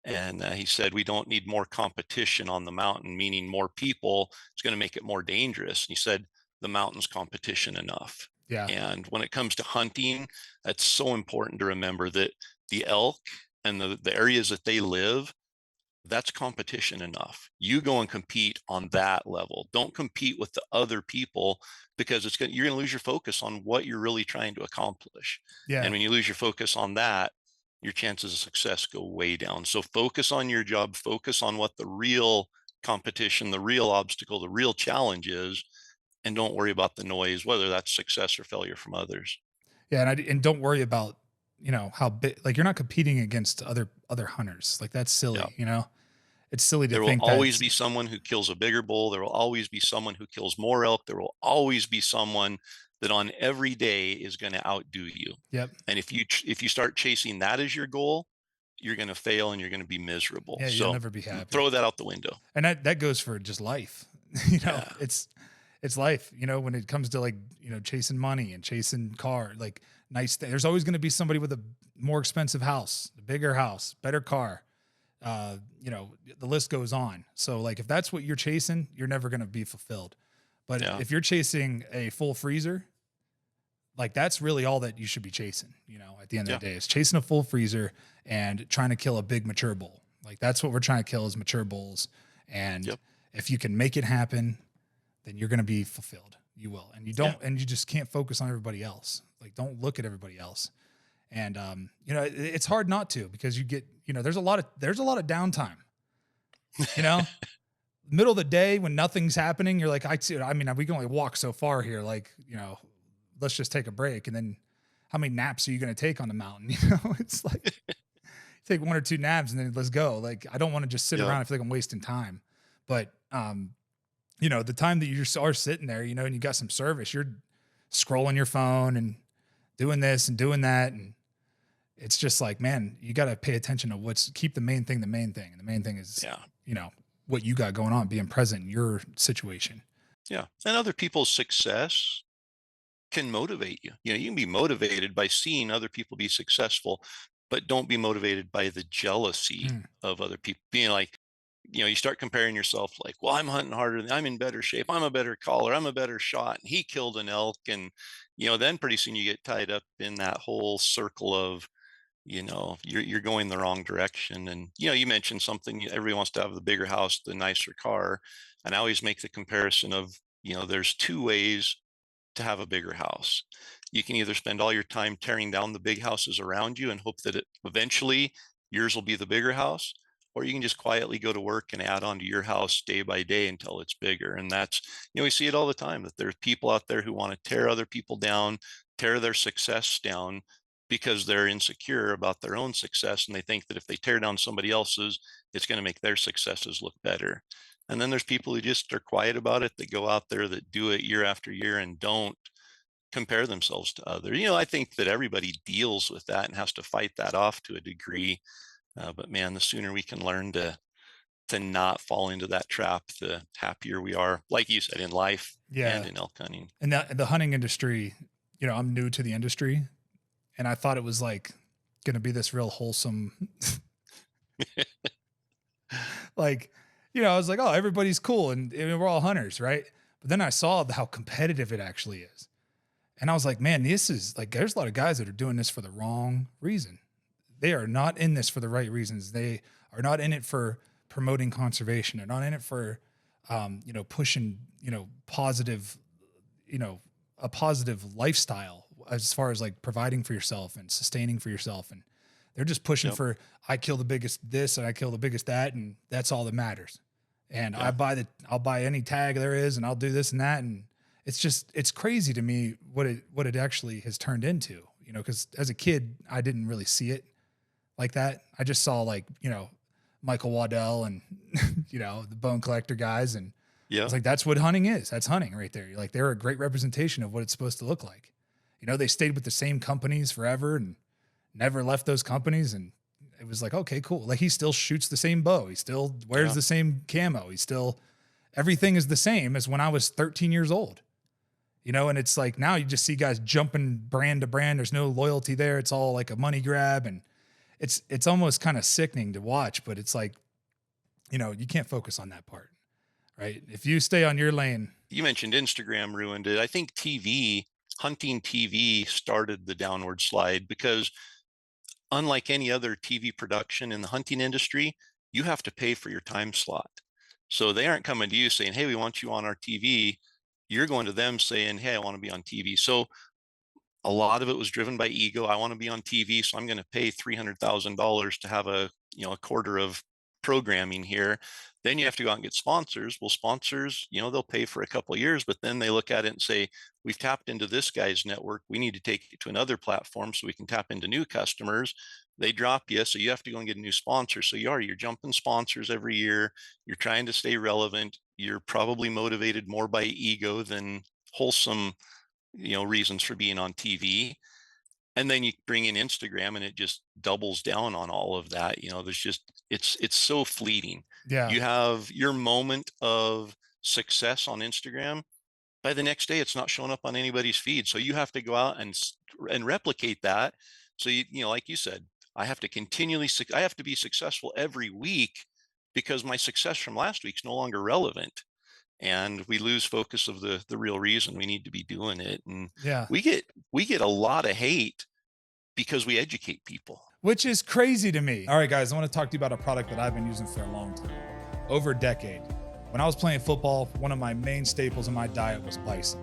and he said, we don't need more competition on the mountain, meaning more people. It's going to make it more dangerous. And he said, the mountain's competition enough. Yeah. And when it comes to hunting, that's so important to remember that the elk and the areas that they live, that's competition enough. You go and compete on that level. Don't compete with the other people, because you're going to lose your focus on what you're really trying to accomplish. Yeah. And when you lose your focus on that, your chances of success go way down. So focus on your job, focus on what the real competition, the real obstacle, the real challenge is, and don't worry about the noise, whether that's success or failure from others. Yeah. And don't worry about, you know, how big, like, you're not competing against other hunters. Like, that's silly, you know? It's silly to There think will that always be someone who kills a bigger bull. There will always be someone who kills more elk. There will always be someone that on every day is going to outdo you. Yep. And if you start chasing that as your goal, you're going to fail and you're going to be miserable. Yeah, so you'll never be happy. Throw that out the window. And that goes for just life. You know, it's life, you know, when it comes to, like, you know, chasing money and chasing car, like, nice thing. There's always going to be somebody with a more expensive house, a bigger house, better car. You know, the list goes on. So like, if that's what you're chasing, you're never going to be fulfilled. But if you're chasing a full freezer, like, that's really all that you should be chasing, you know, at the end of the day, is chasing a full freezer and trying to kill a big mature bull. Like, that's what we're trying to kill, is mature bulls. And if you can make it happen, then you're going to be fulfilled. You will. And you don't, and you just can't focus on everybody else. Like, don't look at everybody else. And, you know, it's hard not to, because you get, you know, there's a lot of downtime, you know, middle of the day when nothing's happening. You're like, I mean, we can only walk so far here. Like, you know, let's just take a break. And then how many naps are you going to take on the mountain? You know, it's like, take 1 or 2 naps and then let's go. Like, I don't want to just sit around. I feel like I'm wasting time, but, you know, the time that you are sitting there, you know, and you got some service, you're scrolling your phone and doing this and doing that. And it's just like, man, you got to pay attention to keep the main thing. And the main thing is, you know, what you got going on, being present in your situation. Yeah. And other people's success can motivate you. You know, you can be motivated by seeing other people be successful, but don't be motivated by the jealousy of other people. Being like, you start comparing yourself like, well, I'm hunting harder, I'm in better shape, I'm a better caller, I'm a better shot, and he killed an elk. And, then pretty soon you get tied up in that whole circle of, you're going the wrong direction. And, you mentioned something, everybody wants to have the bigger house, the nicer car. And I always make the comparison of, there's two ways to have a bigger house. You can either spend all your time tearing down the big houses around you and hope that eventually yours will be the bigger house, or you can just quietly go to work and add on to your house day by day until it's bigger. And that's, we see it all the time, that there's people out there who want to tear other people down, tear their success down, because they're insecure about their own success. And they think that if they tear down somebody else's, it's going to make their successes look better. And then there's people who just are quiet about it, that go out there, that do it year after year and don't compare themselves to others. I think that everybody deals with that and has to fight that off to a degree. But man, the sooner we can learn to not fall into that trap, the happier we are, like you said, in life and in elk hunting. And the hunting industry, I'm new to the industry, and I thought it was like going to be this real wholesome, like, I was like, oh, everybody's cool and we're all hunters, right? But then I saw how competitive it actually is. And I was like, man, this is like, there's a lot of guys that are doing this for the wrong reason. They are not in this for the right reasons. They are not in it for promoting conservation. They're not in it for, pushing, positive, a positive lifestyle as far as like providing for yourself and sustaining for yourself. And they're just pushing for, I kill the biggest this and I kill the biggest that. And that's all that matters. And I'll buy any tag there is, and I'll do this and that. And it's crazy to me what it actually has turned into, cause as a kid, I didn't really see it like that. I just saw like, Michael Waddell and, the bone collector guys. And I was like, that's what hunting is. That's hunting right there. Like, they're a great representation of what it's supposed to look like. They stayed with the same companies forever and never left those companies. And it was like, okay, cool. Like, he still shoots the same bow. He still wears the same camo. Everything is the same as when I was 13 years old, and it's like, now you just see guys jumping brand to brand. There's no loyalty there. It's all like a money grab. And it's almost kind of sickening to watch, but it's like, you can't focus on that part, right? If you stay on your lane. You mentioned Instagram ruined it. I think hunting TV started the downward slide, because unlike any other TV production in the hunting industry, you have to pay for your time slot. So they aren't coming to you saying, hey, we want you on our TV. You're going to them saying, hey, I want to be on TV. So a lot of it was driven by ego. I want to be on TV, so I'm going to pay $300,000 to have a quarter of programming here. Then you have to go out and get sponsors. Well, sponsors, they'll pay for a couple of years, but then they look at it and say, we've tapped into this guy's network. We need to take it to another platform so we can tap into new customers. They drop you, so you have to go and get a new sponsor. So you're jumping sponsors every year. You're trying to stay relevant. You're probably motivated more by ego than wholesome, reasons for being on TV. And then you bring in Instagram and it just doubles down on all of that. There's just, it's so fleeting. Yeah. You have your moment of success on Instagram. By the next day, it's not showing up on anybody's feed. So you have to go out and replicate that. So, like you said, I have to be successful every week, because my success from last week's no longer relevant. And we lose focus of the real reason we need to be doing it. And we get a lot of hate because we educate people, which is crazy to me. All right, guys, I want to talk to you about a product that I've been using for a long time, over a decade. When I was playing football, one of my main staples in my diet was bison.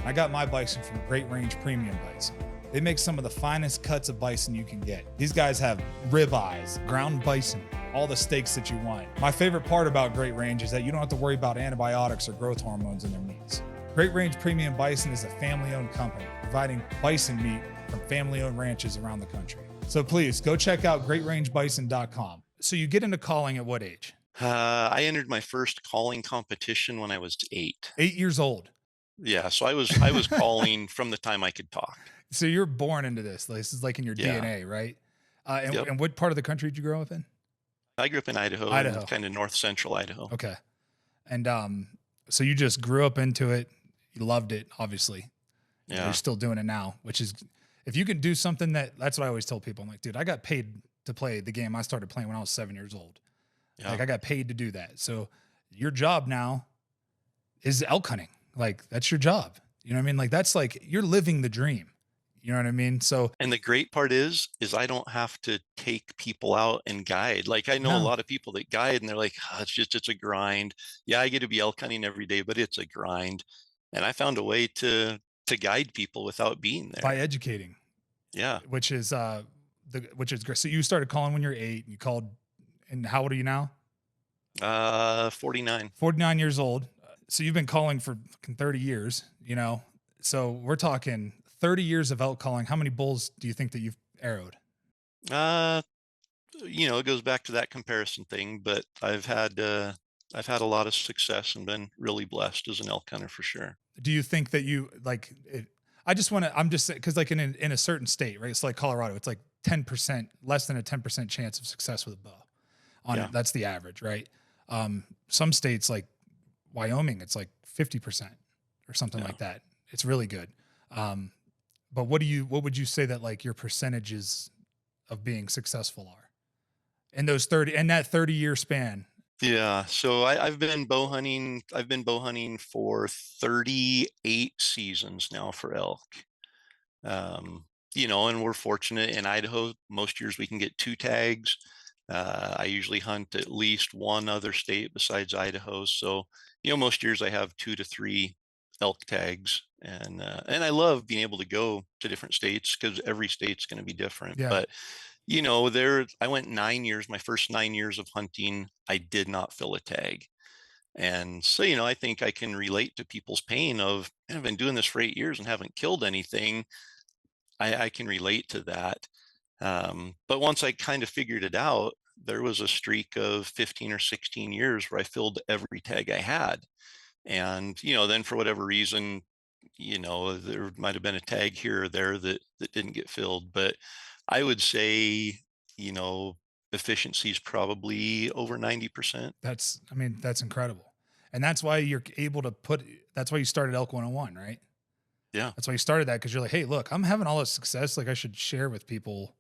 I got my bison from Great Range Premium Bison. They make some of the finest cuts of bison you can get. These guys have ribeyes, ground bison, all the steaks that you want. My favorite part about Great Range is that you don't have to worry about antibiotics or growth hormones in their meats. Great Range Premium Bison is a family-owned company providing bison meat from family-owned ranches around the country. So please go check out greatrangebison.com. So you get into calling at what age? I entered my first calling competition when I was 8. 8 years old. Yeah, so I was calling from the time I could talk. So you're born into this. This is like in your DNA, right? And what part of the country did you grow up in? I grew up in Idaho. Kind of north central Idaho. Okay. And so you just grew up into it. You loved it, obviously. Yeah. You're still doing it now, which is, if you can do something that's what I always tell people. I'm like, dude, I got paid to play the game I started playing when I was 7 years old. Yeah. Like I got paid to do that. So your job now is elk hunting. Like that's your job. You know what I mean? Like that's like you're living the dream. You know what I mean? So And the great part is I don't have to take people out and guide. Like I know a no, lot of people that guide and they're like, "Oh, it's a grind." Yeah, I get to be elk hunting every day, but it's a grind. And I found a way to guide people without being by there. educating, Yeah. which is which is great. So you started calling when you're 8, you called, and how old are you now? 49. 49 years old. So you've been calling for fucking 30 years, you know? So we're talking 30 years of elk calling. How many bulls do you think that you've arrowed? Uh, it goes back to that comparison thing, but I've had a lot of success and been really blessed as an elk hunter for sure. Do you think that you like it? I just want to, I'm just because like in a certain state, right? It's like Colorado, it's like 10%, less than a 10% chance of success with a bow Yeah. that's the average, right? Some states like Wyoming, it's like 50% or something Yeah. like that. It's really good. But what would you say that like your percentages of being successful are in those 30 and that 30-year span? Yeah. So I've been bow hunting. I've been bow hunting for 38 seasons now for elk. Um, and we're fortunate in Idaho. Most years we can get 2 tags. I usually hunt at least one other state besides Idaho. So, most years I have 2 to 3 elk tags, and I love being able to go to different states because every state's going to be different. Yeah. But I went 9 years. My first 9 years of hunting, I did not fill a tag. And so, I think I can relate to people's pain of, "Man, I've been doing this for 8 years and haven't killed anything." I can relate to that. But once I kind of figured it out, there was a streak of 15 or 16 years where I filled every tag I had. And, then for whatever reason, there might have been a tag here or there that didn't get filled. But I would say, you know, efficiency is probably over 90%. I mean, that's incredible. And that's why you're able to that's why you started Elk 101, right? Yeah, That's why you started that. Cause you're like, hey, look, I'm having all this success. Like I should share with people.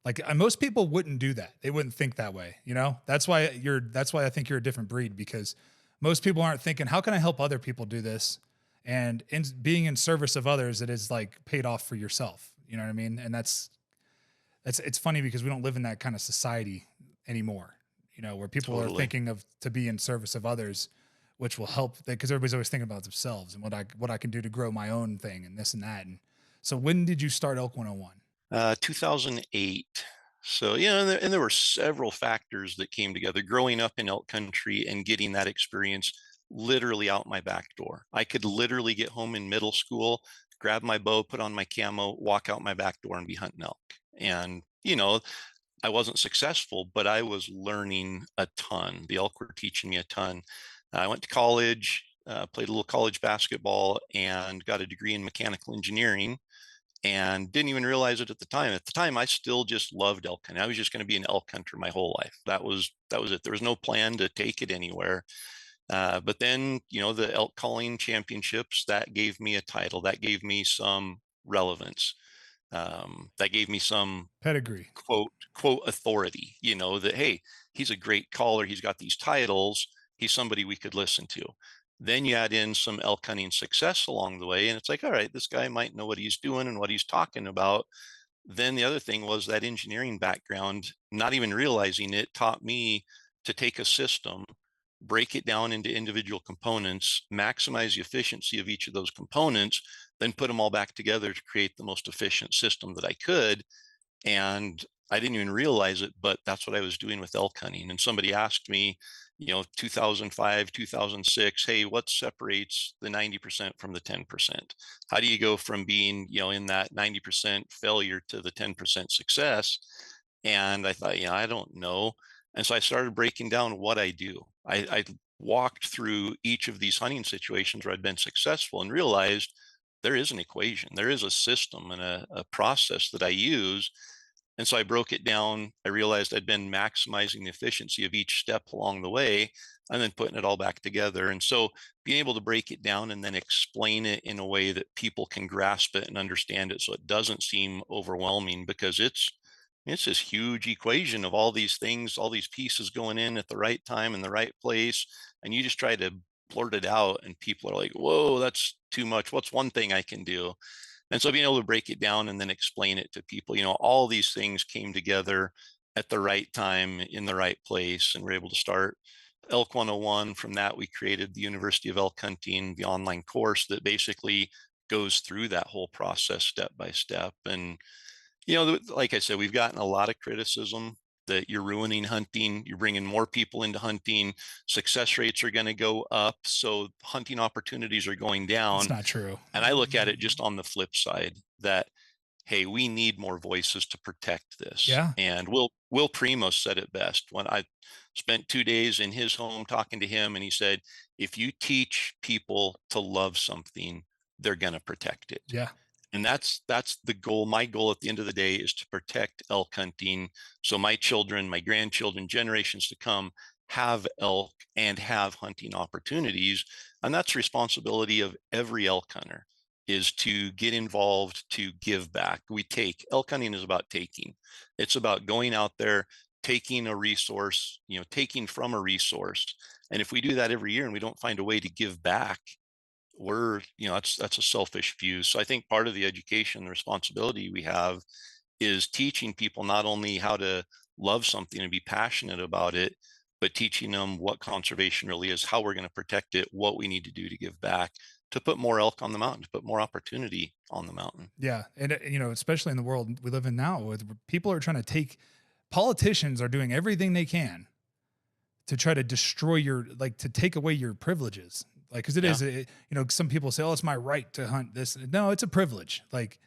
Like most people wouldn't do that. They wouldn't think that way. You know, that's why I think you're a different breed, because most people aren't thinking, how can I help other people do this? And in being in service of others, it is like paid off for yourself. You know what I mean? And it's funny because we don't live in that kind of society anymore, you know, where people are totally. thinking of to be in service of others, which will help, because everybody's always thinking about themselves and what I can do to grow my own thing and this and that. And so when did you start Elk 101? 2008. So, and there were several factors that came together growing up in elk country and getting that experience literally out my back door. I could literally get home in middle school, grab my bow, put on my camo, walk out my back door and be hunting elk. And, I wasn't successful, but I was learning a ton. The elk were teaching me a ton. I went to college, played a little college basketball, and got a degree in mechanical engineering and didn't even realize it at the time. At the time, I still just loved elk hunting. I was just going to be an elk hunter my whole life. That was it. There was no plan to take it anywhere. But then, the Elk Calling Championships, that gave me a title. That gave me some relevance. That gave me some Pedigree. quote authority. That hey, he's a great caller. He's got these titles. He's somebody we could listen to. Then you add in some elk hunting success along the way, and it's like, all right, this guy might know what he's doing and what he's talking about. Then the other thing was that engineering background, not even realizing it, taught me to take a system, break it down into individual components, maximize the efficiency of each of those components, then put them all back together to create the most efficient system that I could. And I didn't even realize it, but that's what I was doing with elk hunting. And somebody asked me, 2005, 2006, hey, what separates the 90% from the 10%? How do you go from being, in that 90% failure to the 10% success? And I thought, I don't know. And so I started breaking down what I do. I walked through each of these hunting situations where I'd been successful and realized there is an equation, there is a system and a process that I use. And so I broke it down. I realized I'd been maximizing the efficiency of each step along the way and then putting it all back together. And so being able to break it down and then explain it in a way that people can grasp it and understand it so it doesn't seem overwhelming, because It's this huge equation of all these things, all these pieces going in at the right time in the right place. And you just try to blurt it out, and people are like, whoa, that's too much. What's one thing I can do? And so being able to break it down and then explain it to people, all these things came together at the right time in the right place. And we're able to start Elk 101. From that, we created the University of Elk Hunting, the online course that basically goes through that whole process step by step. And like I said, we've gotten a lot of criticism that you're ruining hunting, you're bringing more people into hunting, success rates are going to go up, so hunting opportunities are going down. It's not true. And I look at it just on the flip side that, hey, we need more voices to protect this. Yeah. And Will Primos said it best when I spent 2 days in his home talking to him, and he said, if you teach people to love something, they're going to protect it. Yeah. And that's the goal. My goal at the end of the day is to protect elk hunting, so my children, my grandchildren, generations to come have elk and have hunting opportunities. And that's the responsibility of every elk hunter, is to get involved, to give back. Elk hunting is about taking. It's about going out there, taking a resource, taking from a resource. And if we do that every year and we don't find a way to give back, that's a selfish view. So I think part of the education, the responsibility we have, is teaching people not only how to love something and be passionate about it, but teaching them what conservation really is, how we're going to protect it, what we need to do to give back, to put more elk on the mountain, to put more opportunity on the mountain. Yeah. And, especially in the world we live in now, where people are trying to politicians are doing everything they can to try to destroy to take away your privileges. Cause it is, some people say, oh, it's my right to hunt this. No, it's a privilege. It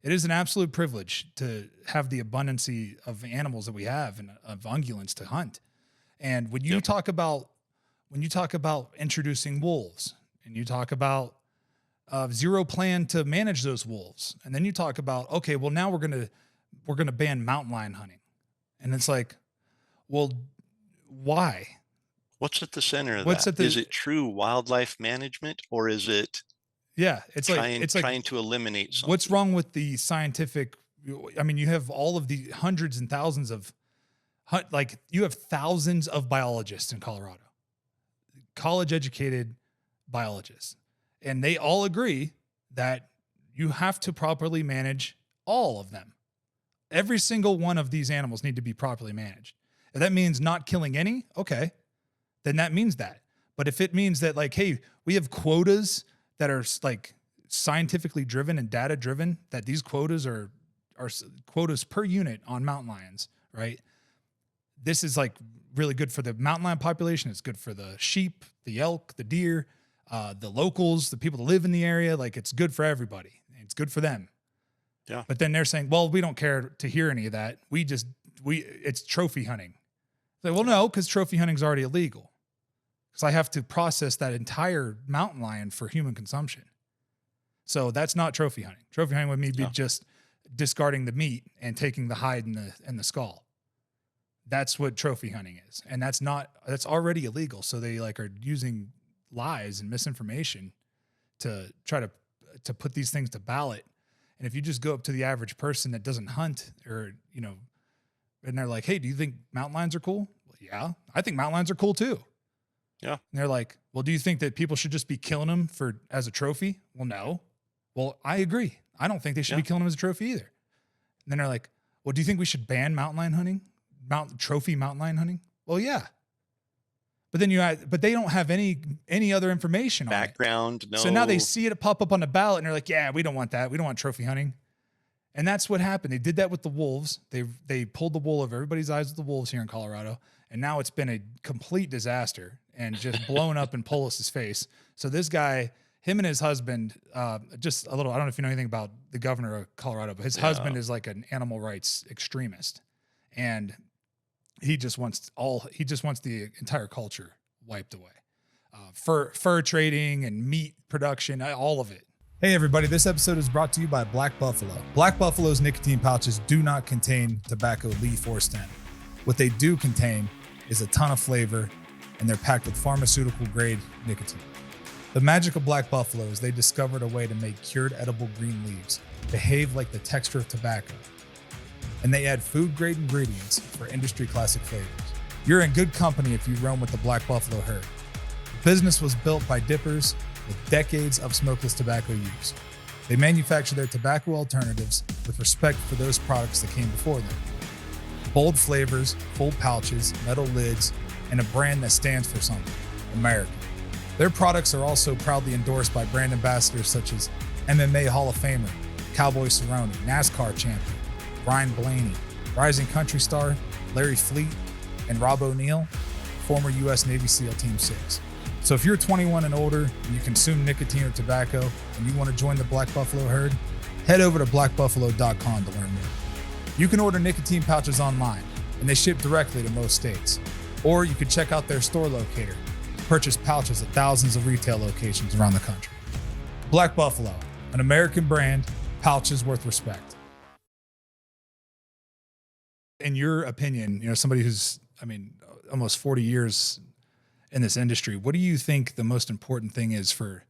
is an absolute privilege to have the abundance of animals that we have and of ungulates to hunt. And when you talk about introducing wolves, and you talk about zero plan to manage those wolves, and then you talk about, okay, well, now we're going to ban mountain lion hunting. And it's like, well, why? What's at the center of that? Is it true wildlife management, or is it? Yeah, it's trying to eliminate something. What's wrong with the scientific? I mean, you have all of the hundreds and thousands of, you have thousands of biologists in Colorado, college-educated biologists, and they all agree that you have to properly manage all of them. Every single one of these animals need to be properly managed. If that means not killing any, okay, then that means that. But if it means that, hey, we have quotas that are scientifically driven and data driven, that these quotas are quotas per unit on mountain lions, right? This is really good for the mountain lion population. It's good for the sheep, the elk, the deer, the locals, the people that live in the area. It's good for everybody. It's good for them. Yeah. But then they're saying, well, we don't care to hear any of that. It's trophy hunting. Well, no, because trophy hunting is already illegal. Because I have to process that entire mountain lion for human consumption. So that's not trophy hunting. Trophy hunting would be just discarding the meat and taking the hide and the skull. That's what trophy hunting is. And that's already illegal. So they are using lies and misinformation to try to put these things to ballot. And if you just go up to the average person that doesn't hunt, or, and they're like, hey, do you think mountain lions are cool? Well, yeah, I think mountain lions are cool too. Yeah. And they're like, well, do you think that people should just be killing them as a trophy? Well, no. Well, I agree. I don't think they should be killing them as a trophy either. And then they're like, well, do you think we should ban mountain lion hunting? Trophy mountain lion hunting? Well, yeah. But then but they don't have any other information background, on it. No. So now they see it pop up on the ballot and they're like, yeah, we don't want that. We don't want trophy hunting. And that's what happened. They did that with the wolves. They pulled the wool over everybody's eyes with the wolves here in Colorado. And now it's been a complete disaster and just blown up in Polis's face. So this guy, him and his husband, just a little, I don't know if you know anything about the governor of Colorado, but his husband is an animal rights extremist. And he just wants the entire culture wiped away. Fur trading and meat production, all of it. Hey everybody, this episode is brought to you by Black Buffalo. Black Buffalo's nicotine pouches do not contain tobacco leaf or stem. What they do contain is a ton of flavor, and they're packed with pharmaceutical grade nicotine. The magic of Black Buffalo is they discovered a way to make cured edible green leaves behave like the texture of tobacco. and they add food-grade ingredients for industry-classic flavors. You're in good company if you roam with the Black Buffalo herd. The business was built by dippers with decades of smokeless tobacco use. They manufacture their tobacco alternatives with respect for those products that came before them. Bold flavors, full pouches, metal lids, and a brand that stands for something: American. Their products are also proudly endorsed by brand ambassadors such as MMA Hall of Famer Cowboy Cerrone, NASCAR champion Brian Blaney, rising country star Larry Fleet, and Rob O'Neill, former U.S. Navy SEAL Team 6. So if you're 21 and older and you consume nicotine or tobacco and you want to join the Black Buffalo herd, head over to blackbuffalo.com to learn more. You can order nicotine pouches online, and they ship directly to most states. Or you can check out their store locator to purchase pouches at thousands of retail locations around the country. Black Buffalo, an American brand, pouches worth respect. In your opinion, somebody who's, almost 40 years in this industry, what do you think the most important thing is for,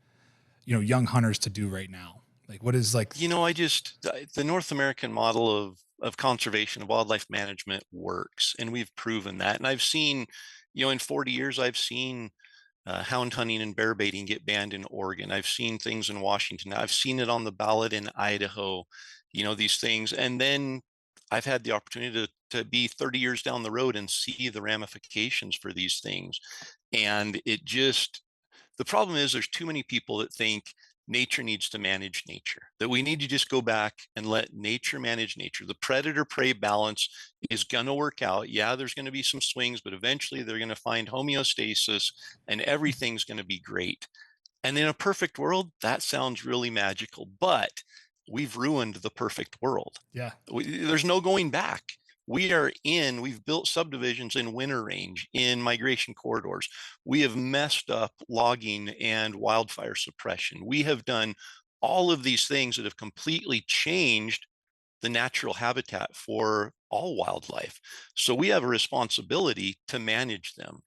young hunters to do right now? Like, what is like, the North American model of conservation, of wildlife management works, and we've proven that. And I've seen, in 40 years, I've seen hound hunting and bear baiting get banned in Oregon. I've seen things in Washington. I've seen it on the ballot in Idaho, these things. And then I've had the opportunity to be 30 years down the road and see the ramifications for these things. And the problem is there's too many people that think nature needs to manage nature, that we need to just go back and let nature manage nature. The predator-prey balance is going to work out. Yeah, there's going to be some swings, but eventually they're going to find homeostasis and everything's going to be great. And in a perfect world, that sounds really magical, but we've ruined the perfect world. Yeah. There's no going back. We've built subdivisions in winter range, in migration corridors. We have messed up logging and wildfire suppression. We have done all of these things that have completely changed the natural habitat for all wildlife. So we have a responsibility to manage them.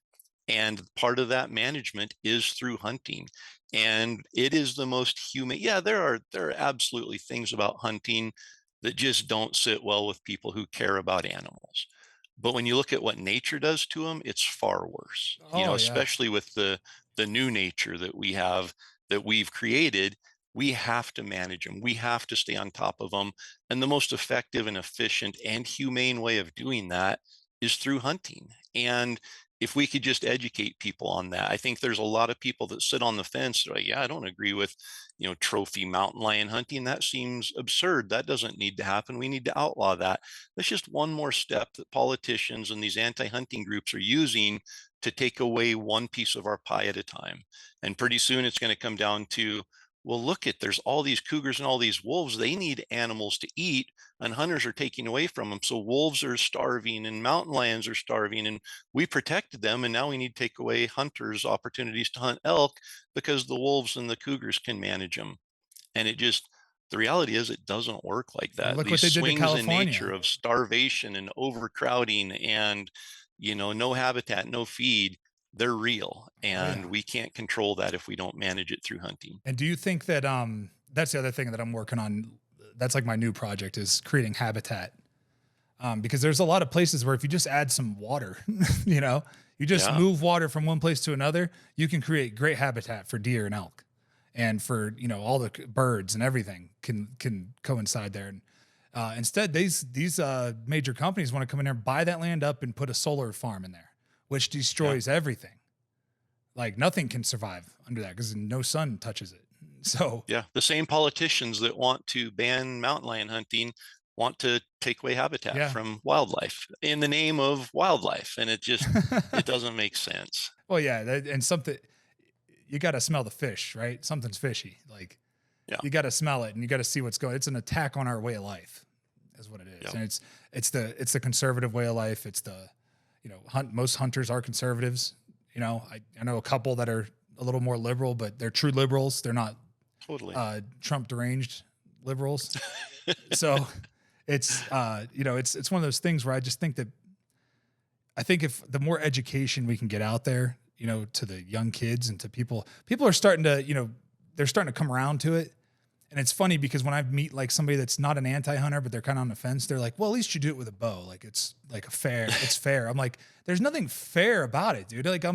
And part of that management is through hunting. And it is the most humane. Yeah, there are absolutely things about hunting that just don't sit well with people who care about animals. But when you look at what nature does to them, it's far worse. Especially with the new nature that we've created. We have to manage them. We have to stay on top of them. And the most effective and efficient and humane way of doing that is through hunting. And if we could just educate people on that, I think there's a lot of people that sit on the fence. They're like, yeah, I don't agree with, trophy mountain lion hunting. That seems absurd. That doesn't need to happen. We need to outlaw that. That's just one more step that politicians and these anti-hunting groups are using to take away one piece of our pie at a time. And pretty soon it's going to come down to, well, there's all these cougars and all these wolves. They need animals to eat, and hunters are taking away from them. So wolves are starving and mountain lions are starving, and we protected them. And now we need to take away hunters' opportunities to hunt elk because the wolves and the cougars can manage them. And the reality is it doesn't work like that. Look These what they did to swings in California. nature of starvation and overcrowding and, no habitat, no feed, they're real, and we can't control that if we don't manage it through hunting. And do you think that that's the other thing that I'm working on? That's like my new project is creating habitat. Because there's a lot of places where if you just add some water, you just move water from one place to another, you can create great habitat for deer and elk, and for all the birds and everything can coincide there. And instead, these major companies want to come in there, buy that land up, and put a solar farm in there, which destroys everything. Like nothing can survive under that because no sun touches it. So the same politicians that want to ban mountain lion hunting want to take away habitat from wildlife in the name of wildlife. And it doesn't make sense. Well, and something, you got to smell the fish, right? Something's fishy. Like you got to smell it and you got to see what's going. It's an attack on our way of life is what it is. And it's the conservative way of life. It's the, most hunters are conservatives. I know a couple that are a little more liberal, but they're true liberals. They're not totally Trump deranged liberals. So it's it's one of those things where I just think if the more education we can get out there, to the young kids and to people are starting to, they're starting to come around to it. And it's funny because when I meet like somebody that's not an anti-hunter, but they're kind of on the fence, they're like, well, at least you do it with a bow. Like it's like it's fair. I'm like, there's nothing fair about it, dude. Like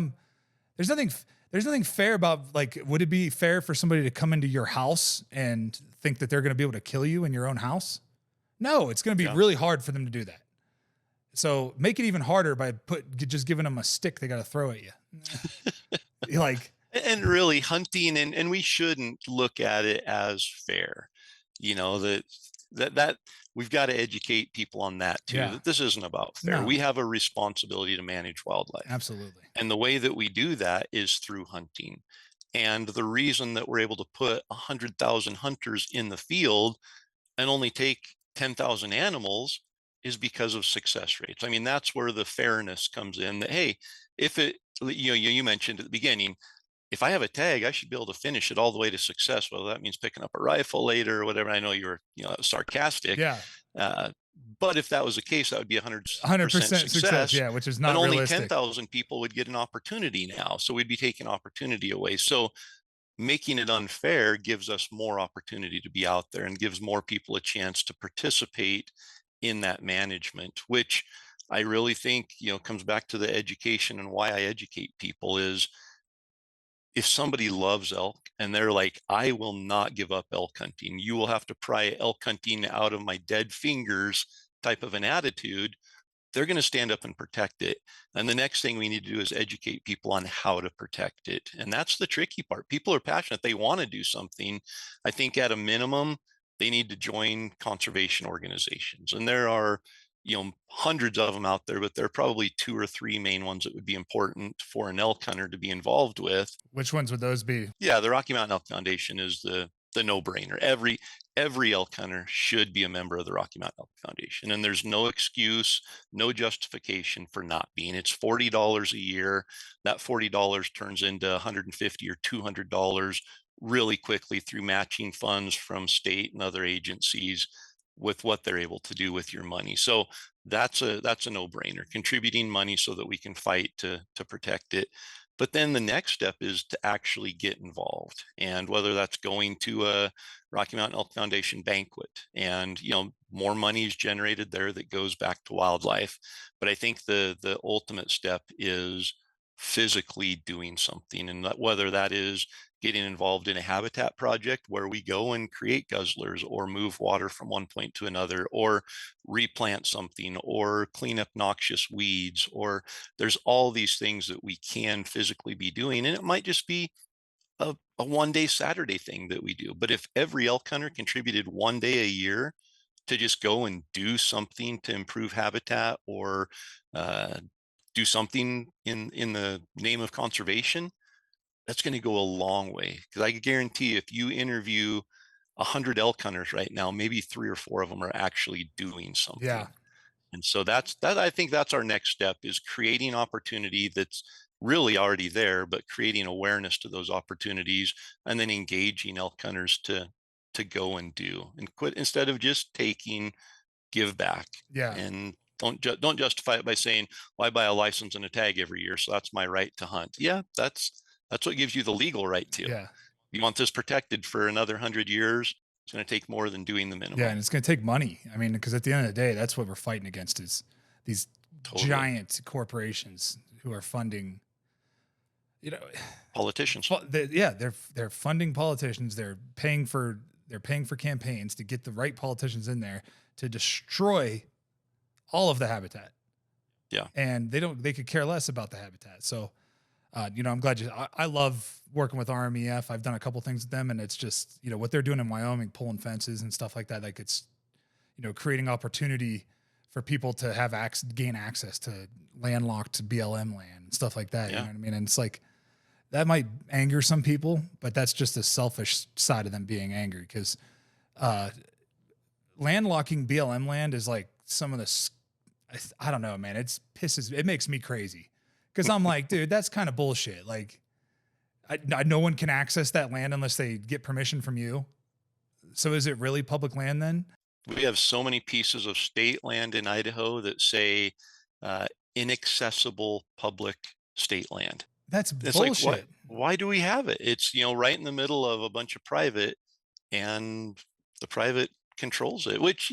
there's nothing fair about, like, would it be fair for somebody to come into your house and think that they're going to be able to kill you in your own house? No, it's going to be really hard for them to do that. So make it even harder by just giving them a stick they got to throw at you. Like, and really hunting, and we shouldn't look at it as fair, that we've got to educate people on that too, that this isn't about fair. We have a responsibility to manage wildlife. Absolutely. And the way that we do that is through hunting. And the reason that we're able to put 100,000 hunters in the field and only take 10,000 animals is because of success rates. I mean, that's where the fairness comes in, that, hey, if it, you mentioned at the beginning, if I have a tag, I should be able to finish it all the way to success. Whether that means picking up a rifle later or whatever. I know you were, sarcastic. Yeah. But if that was the case, that would be 100% success. Yeah, which is not and only realistic. 10,000 people would get an opportunity now. So we'd be taking opportunity away. So making it unfair gives us more opportunity to be out there and gives more people a chance to participate in that management, which I really think, comes back to the education, and why I educate people is, if somebody loves elk and they're like, I will not give up elk hunting, you will have to pry elk hunting out of my dead fingers type of an attitude, they're going to stand up and protect it. And the next thing we need to do is educate people on how to protect it. And that's the tricky part. People are passionate. They want to do something. I think at a minimum, they need to join conservation organizations. And there are, hundreds of them out there, but there are probably 2 or 3 main ones that would be important for an elk hunter to be involved with. Which ones would those be? Yeah, the Rocky Mountain Elk Foundation is the no-brainer. Every elk hunter should be a member of the Rocky Mountain Elk Foundation, and there's no excuse, no justification for not being. It's $40 a year. That $40 turns into $150 or $200 really quickly through matching funds from state and other agencies with what they're able to do with your money. So that's a no-brainer, contributing money so that we can fight to protect it. But then the next step is to actually get involved. And whether that's going to a Rocky Mountain Elk Foundation banquet, and, more money is generated there that goes back to wildlife. But I think the ultimate step is physically doing something, and whether that is getting involved in a habitat project where we go and create guzzlers or move water from one point to another, or replant something, or clean up noxious weeds, or there's all these things that we can physically be doing. And it might just be a one-day Saturday thing that we do. But if every elk hunter contributed one day a year to just go and do something to improve habitat, or do something in the name of conservation, that's going to go a long way. Because I guarantee if you interview 100 elk hunters right now, maybe 3 or 4 of them are actually doing something. Yeah. And so I think that's our next step, is creating opportunity that's really already there, but creating awareness to those opportunities, and then engaging elk hunters to go and do, and quit, instead of just taking, give back. Yeah. And don't justify it by saying, well, I buy a license and a tag every year, so that's my right to hunt. Yeah, that's what gives you the legal right to. Yeah. You want this protected for another 100 years, it's going to take more than doing the minimum. Yeah, and it's going to take money. I mean, because at the end of the day, that's what we're fighting against, is these giant corporations who are funding, politicians. They're funding politicians. They're paying for campaigns to get the right politicians in there to destroy all of the habitat. Yeah. And they could care less about the habitat. So, I'm glad I love working with RMEF. I've done a couple things with them, and it's just, what they're doing in Wyoming, pulling fences and stuff like that. Like, it's, creating opportunity for people to gain access to landlocked BLM land and stuff like that. Yeah. You know what I mean? And it's like, that might anger some people, but that's just the selfish side of them being angry, because landlocking BLM land is like some of the, I don't know, man, it makes me crazy. Because I'm like, dude, that's kind of bullshit. Like, no one can access that land unless they get permission from you. So is it really public land then? We have so many pieces of state land in Idaho that say inaccessible public state land. That's bullshit. Like, why do we have it? It's, right in the middle of a bunch of private, and the private controls it, which,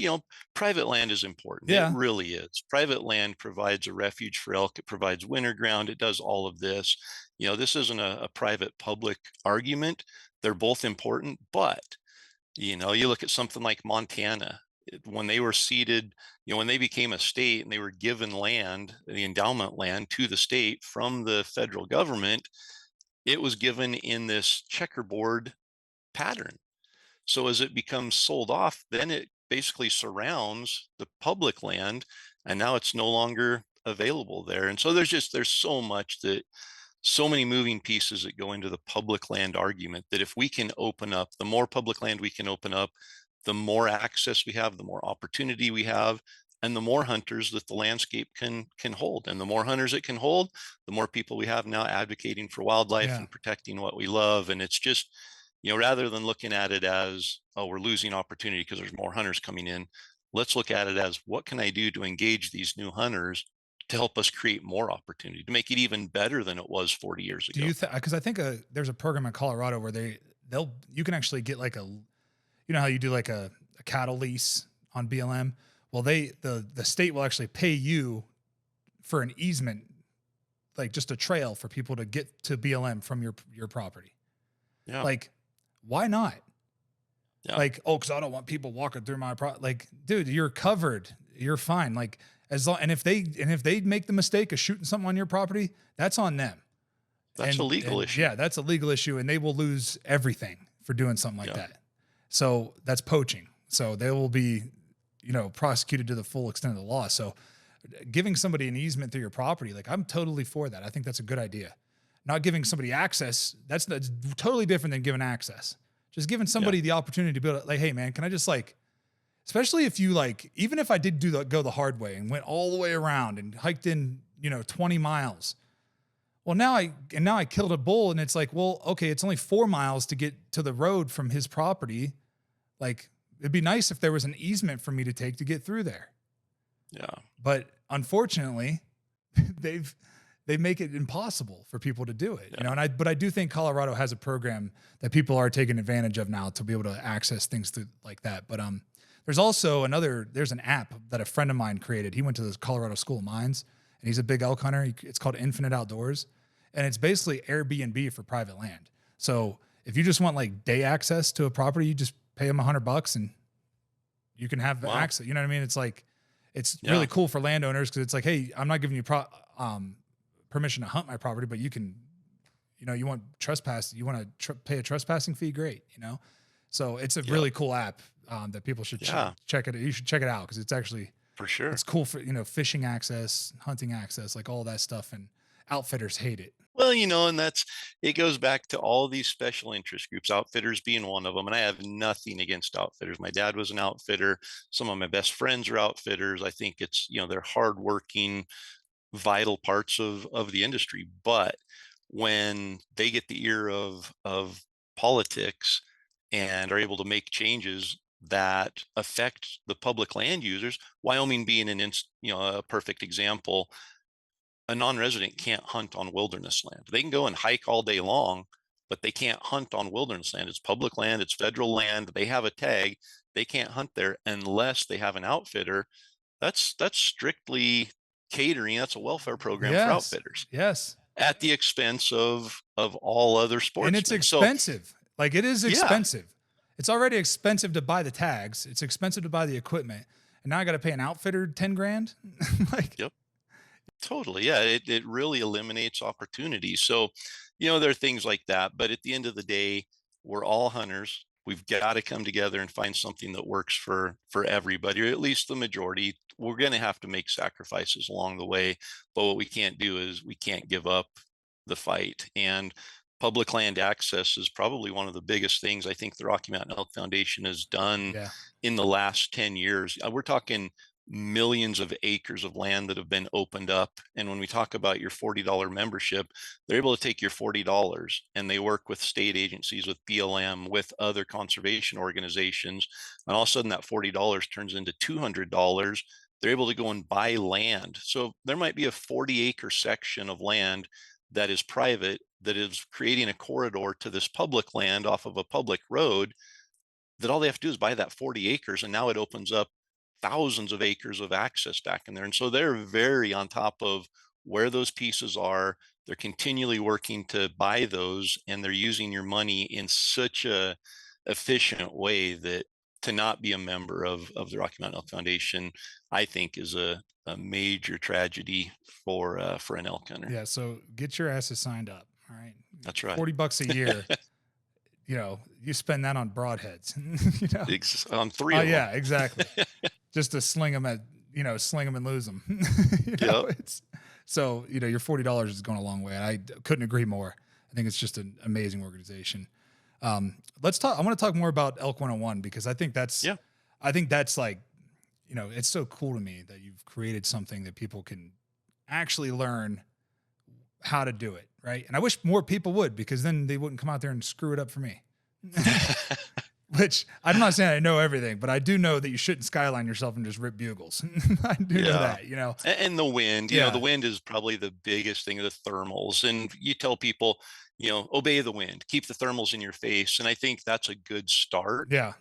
private land is important. It Yeah. really is. Private land provides a refuge for elk. It provides winter ground. It does all of this. This isn't a private public argument. They're both important, but you look at something like Montana, when they were ceded, when they became a state and they were given land, the endowment land to the state from the federal government, it was given in this checkerboard pattern. So as it becomes sold off, then it basically surrounds the public land, and now it's no longer available there. And so there's so many moving pieces that go into the public land argument, that if we can open up, the more public land we can open up, the more access we have, the more opportunity we have, and the more hunters that the landscape can hold. And the more hunters it can hold, the more people we have now advocating for wildlife Yeah. and protecting what we love. And it's just, rather than looking at it as, oh, we're losing opportunity because there's more hunters coming in, let's look at it as, what can I do to engage these new hunters to help us create more opportunity, to make it even better than it was 40 years Do ago. you think, because I think there's a program in Colorado where you can actually get like how you do like a cattle lease on BLM? Well, the state will actually pay you for an easement, like just a trail for people to get to BLM from your property. Yeah. Like, why not? Yeah. Like, oh, because I don't want people walking through my property. Like, dude, you're covered. You're fine. Like, as long, and if they make the mistake of shooting something on your property, that's on them. That's a legal issue. Yeah, that's a legal issue, and they will lose everything for doing something like that. So that's poaching. So they will be, prosecuted to the full extent of the law. So giving somebody an easement through your property, like, I'm totally for that. I think that's a good idea. Not giving somebody access, that's totally different than giving access. Just giving somebody the opportunity to be able to, like, hey man, can I just, like, especially if you, like, even if I did go the hard way and went all the way around and hiked in, 20 miles. Well, now I killed a bull, and it's like, well, okay, it's only 4 miles to get to the road from his property. Like, it'd be nice if there was an easement for me to take to get through there. Yeah. But unfortunately, they make it impossible for people to do it, but I do think Colorado has a program that people are taking advantage of now to be able to access things through like that. But there's also there's an app that a friend of mine created. He went to the Colorado School of Mines, and he's a big elk hunter. It's called Infinite Outdoors, and it's basically Airbnb for private land. So if you just want like day access to a property, you just pay them $100 and you can have access. You know what I mean? It's like, it's really cool for landowners, because it's like, hey, I'm not giving you permission to hunt my property, but you can, you want trespass, you want to pay a trespassing fee, great, So it's a really cool app that people should check it. You should check it out, because it's actually, for sure, it's cool for, fishing access, hunting access, like all that stuff, and outfitters hate it. Well, and it goes back to all these special interest groups, outfitters being one of them. And I have nothing against outfitters. My dad was an outfitter. Some of my best friends are outfitters. I think it's, they're hardworking, vital parts of the industry. But when they get the ear of politics and are able to make changes that affect the public land users, Wyoming being a perfect example, a non-resident can't hunt on wilderness land. They can go and hike all day long, but they can't hunt on wilderness land. It's public land, it's federal land. They have a tag. They can't hunt there unless they have an outfitter. That's strictly catering. That's a welfare program for outfitters. Yes. At the expense of all other sports. And it's expensive. Like, it is expensive. It's already expensive to buy the tags. It's expensive to buy the equipment. And now I got to pay an outfitter $10,000. Like, yep. Totally. Yeah. It really eliminates opportunities. So, there are things like that, but at the end of the day, we're all hunters. We've got to come together and find something that works for everybody, or at least the majority. We're going to have to make sacrifices along the way, but what we can't do is we can't give up the fight. And public land access is probably one of the biggest things I think the Rocky Mountain Elk Foundation has done in the last 10 years. We're talking millions of acres of land that have been opened up. And when we talk about your $40 membership, they're able to take your $40 and they work with state agencies, with BLM, with other conservation organizations. And all of a sudden that $40 turns into $200. They're able to go and buy land. So there might be a 40-acre section of land that is private, that is creating a corridor to this public land off of a public road. that all they have to do is buy that 40 acres, and now it opens up thousands of acres of access back in there. And so they're very on top of where those pieces are. They're continually working to buy those, and they're using your money in such a efficient way that to not be a member of the Rocky Mountain Elk Foundation, I think, is a major tragedy for an elk hunter. Yeah. So get your asses signed up. All right. That's right. $40 a year. You know, you spend that on broadheads. You know, on 3 of them. Yeah, exactly. Just to sling them and lose them. You know, Yep. So, you know, your $40 is going a long way. I couldn't agree more. I think it's just an amazing organization. Let's talk. I want to talk more about Elk 101 because I think that's like, you know, it's so cool to me that you've created something that people can actually learn how to do it. Right. And I wish more people would, because then they wouldn't come out there and screw it up for me. Which I'm not saying I know everything, but I do know that you shouldn't skyline yourself and just rip bugles. I do know that, you know. And the wind, you know, the wind is probably the biggest thing, the thermals. And you tell people, you know, obey the wind, keep the thermals in your face. And I think that's a good start. Yeah.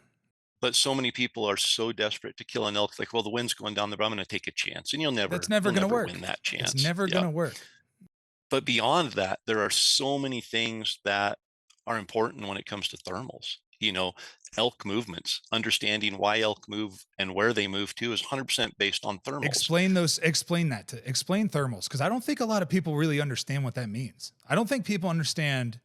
But so many people are so desperate to kill an elk, like, well, the wind's going down the road, I'm going to take a chance. And That's never going to work. Win that chance. It's never going to work. But beyond that, there are so many things that are important when it comes to thermals. You know, elk movements, understanding why elk move and where they move to is 100% based on thermals. Explain thermals, because I don't think a lot of people really understand what that means. I don't think people understand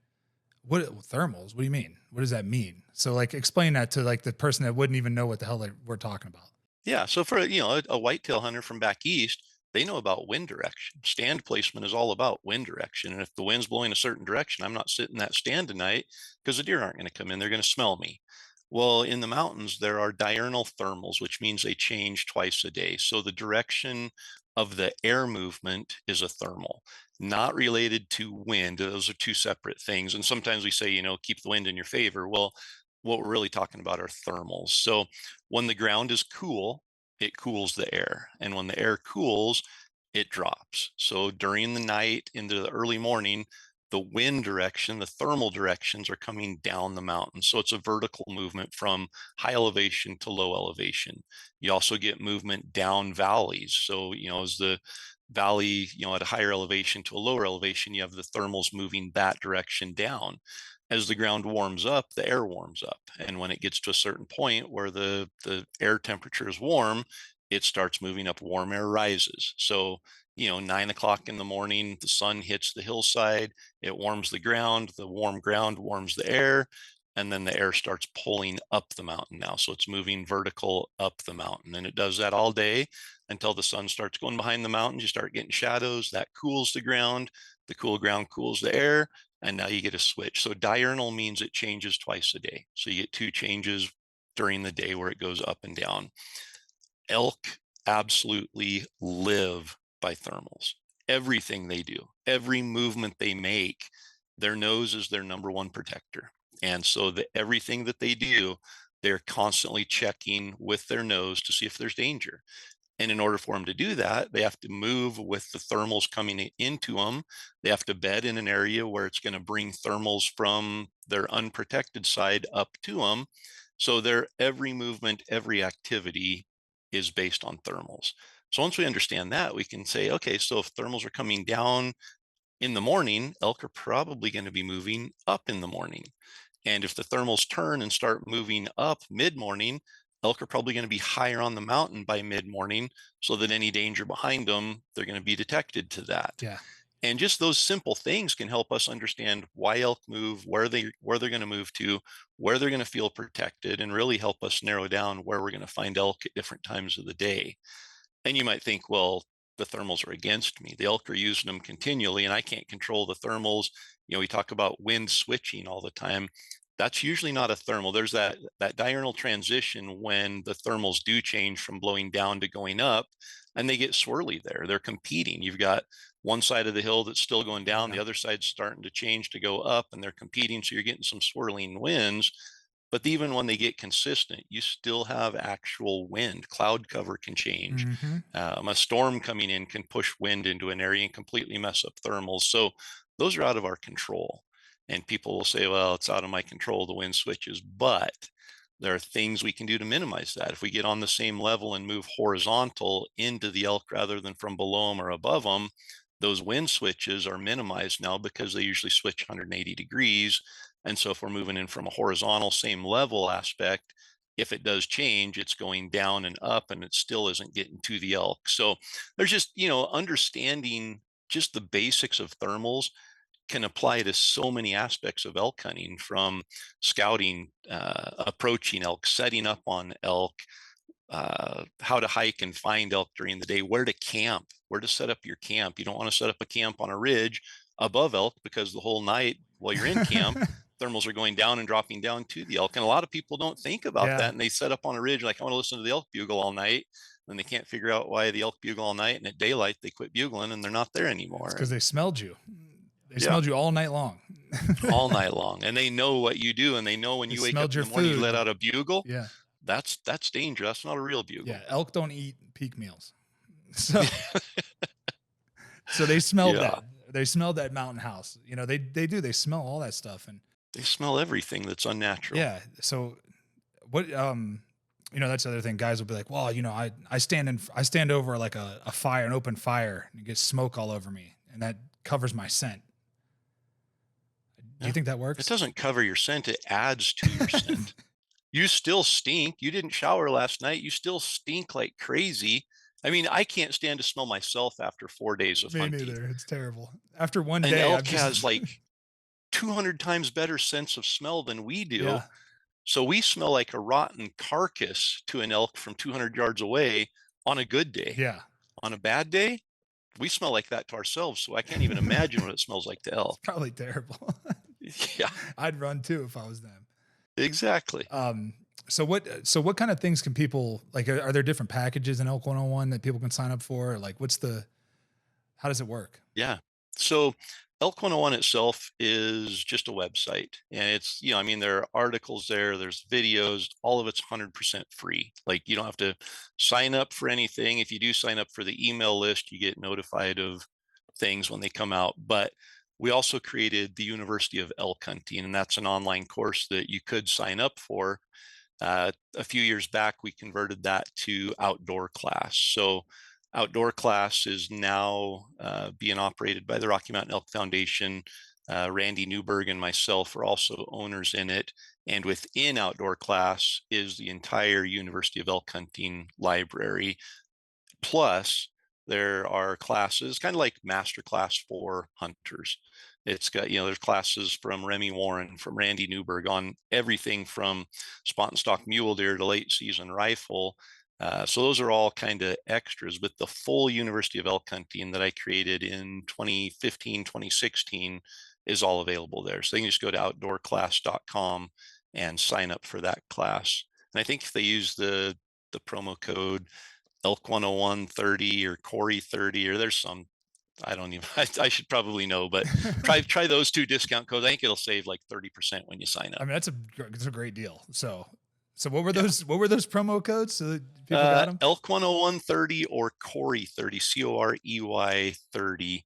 thermals. What do you mean? What does that mean? So like explain that to like the person that wouldn't even know what the hell we're talking about. Yeah. So for, you know, a whitetail hunter from back east, they know about wind direction. Stand placement is all about wind direction. And if the wind's blowing a certain direction, I'm not sitting in that stand tonight because the deer aren't going to come in. They're going to smell me. Well, in the mountains, there are diurnal thermals, which means they change twice a day. So the direction of the air movement is a thermal, not related to wind. Those are two separate things. And sometimes we say, you know, keep the wind in your favor. Well, what we're really talking about are thermals. So when the ground is cool, it cools the air. And when the air cools, it drops. So during the night into the early morning, the wind direction, the thermal directions are coming down the mountain. So it's a vertical movement from high elevation to low elevation. You also get movement down valleys. So, you know, as the valley, you know, at a higher elevation to a lower elevation, you have the thermals moving that direction down. As the ground warms up, the air warms up. And when it gets to a certain point where the air temperature is warm, it starts moving up, warm air rises. So, you know, 9 o'clock in the morning, the sun hits the hillside, it warms the warm ground warms the air, and then the air starts pulling up the mountain now. So it's moving vertical up the mountain. And it does that all day until the sun starts going behind the mountains. You start getting shadows, that cools the ground. The cool ground cools the air, and now you get a switch. So diurnal means it changes twice a day. So you get two changes during the day where it goes up and down. Elk absolutely live by thermals. Everything they do, every movement they make, their nose is their number one protector. And so everything that they do, they're constantly checking with their nose to see if there's danger. And in order for them to do that, they have to move with the thermals coming into them. They have to bed in an area where it's going to bring thermals from their unprotected side up to them. So their every movement, every activity is based on thermals. So once we understand that, we can say, okay, so if thermals are coming down in the morning, elk are probably going to be moving up in the morning. And if the thermals turn and start moving up mid-morning, elk are probably going to be higher on the mountain by mid-morning, so that any danger behind them, they're going to be detected to that. Yeah. And just those simple things can help us understand why elk move, where they're going to move to, where they're going to feel protected, and really help us narrow down where we're going to find elk at different times of the day. And you might think, well, the thermals are against me. The elk are using them continually, and I can't control the thermals. You know, we talk about wind switching all the time. That's usually not a thermal. There's that diurnal transition when the thermals do change from blowing down to going up, and they get swirly there. They're competing. You've got one side of the hill that's still going down, the other side's starting to change to go up, and they're competing. So you're getting some swirling winds. But even when they get consistent, you still have actual wind. Cloud cover can change. A storm coming in can push wind into an area and completely mess up thermals. So those are out of our control. And people will say, well, it's out of my control, the wind switches. But there are things we can do to minimize that. If we get on the same level and move horizontal into the elk rather than from below them or above them, those wind switches are minimized now because they usually switch 180 degrees. And so if we're moving in from a horizontal same level aspect, if it does change, it's going down and up and it still isn't getting to the elk. So there's just, understanding just the basics of thermals can apply to so many aspects of elk hunting, from scouting, approaching elk, setting up on elk, how to hike and find elk during the day, where to camp, where to set up your camp. You don't want to set up a camp on a ridge above elk because the whole night while you're in camp, thermals are going down and dropping down to the elk. And a lot of people don't think about Yeah. that. And they set up on a ridge like, I want to listen to the elk bugle all night. And they can't figure out why the elk bugle all night. And at daylight, they quit bugling and they're not there anymore. It's because they smelled you. They smelled you all night long. All night long. And they know what you do. And they know when you wake up in the morning, you let out a bugle. Yeah. That's dangerous. That's not a real bugle. Yeah. Elk don't eat peak meals. So, so they smelled that. They smelled that mountain house. They do. They smell all that stuff. And they smell everything that's unnatural. Yeah. So what, that's the other thing. Guys will be like, well, I stand over like a fire, an open fire, and it gets smoke all over me. And that covers my scent. Do you think that works? It doesn't cover your scent. It adds to your scent. You still stink. You didn't shower last night. You still stink like crazy. I mean, I can't stand to smell myself after 4 days of hunting. Me neither. It's terrible. After one day, an elk has like 200 times better sense of smell than we do. Yeah. So we smell like a rotten carcass to an elk from 200 yards away on a good day. Yeah. On a bad day, we smell like that to ourselves. So I can't even imagine what it smells like to elk. It's probably terrible. Yeah. I'd run too if I was them. Exactly. So what kind of things can people, like, are there different packages in Elk 101 that people can sign up for? Like, how does it work? Yeah. So Elk 101 itself is just a website, and it's, there are articles there, there's videos, all of it's 100% free. Like, you don't have to sign up for anything. If you do sign up for the email list, you get notified of things when they come out. But we also created the University of Elk Hunting, and that's an online course that you could sign up for. A few years back, we converted that to outdoor class. So outdoor class is now being operated by the Rocky Mountain Elk Foundation. Randy Newberg and myself are also owners in it. And within outdoor class is the entire University of Elk Hunting library. Plus, there are classes, kind of like master class for hunters. It's got, there's classes from Remy Warren, from Randy Newberg on everything from spot and stock mule deer to late season rifle. So those are all kind of extras, but the full University of Elk Hunting that I created in 2015, 2016 is all available there. So they can just go to outdoorclass.com and sign up for that class. And I think if they use the promo code Elk 101 30 or Corey 30, or there's some, I should probably know, but try those two discount codes. I think it'll save like 30% when you sign up. I mean, it's a great deal. So what were those promo codes so that people got them? Elk 101 30 or Corey 30, Corey 30.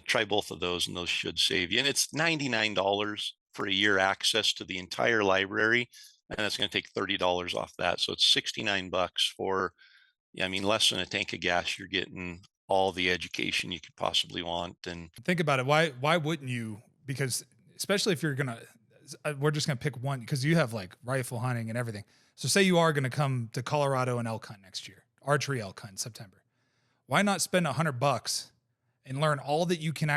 Try both of those and those should save you. And it's $99 for a year access to the entire library. And that's going to take $30 off that. So it's $69 for, less than a tank of gas. You're getting all the education you could possibly want. And think about it. Why wouldn't you? Because especially if we're just going to pick one, because you have like rifle hunting and everything. So say you are going to come to Colorado and elk hunt next year, archery elk hunt in September. Why not spend $100 and learn all that you can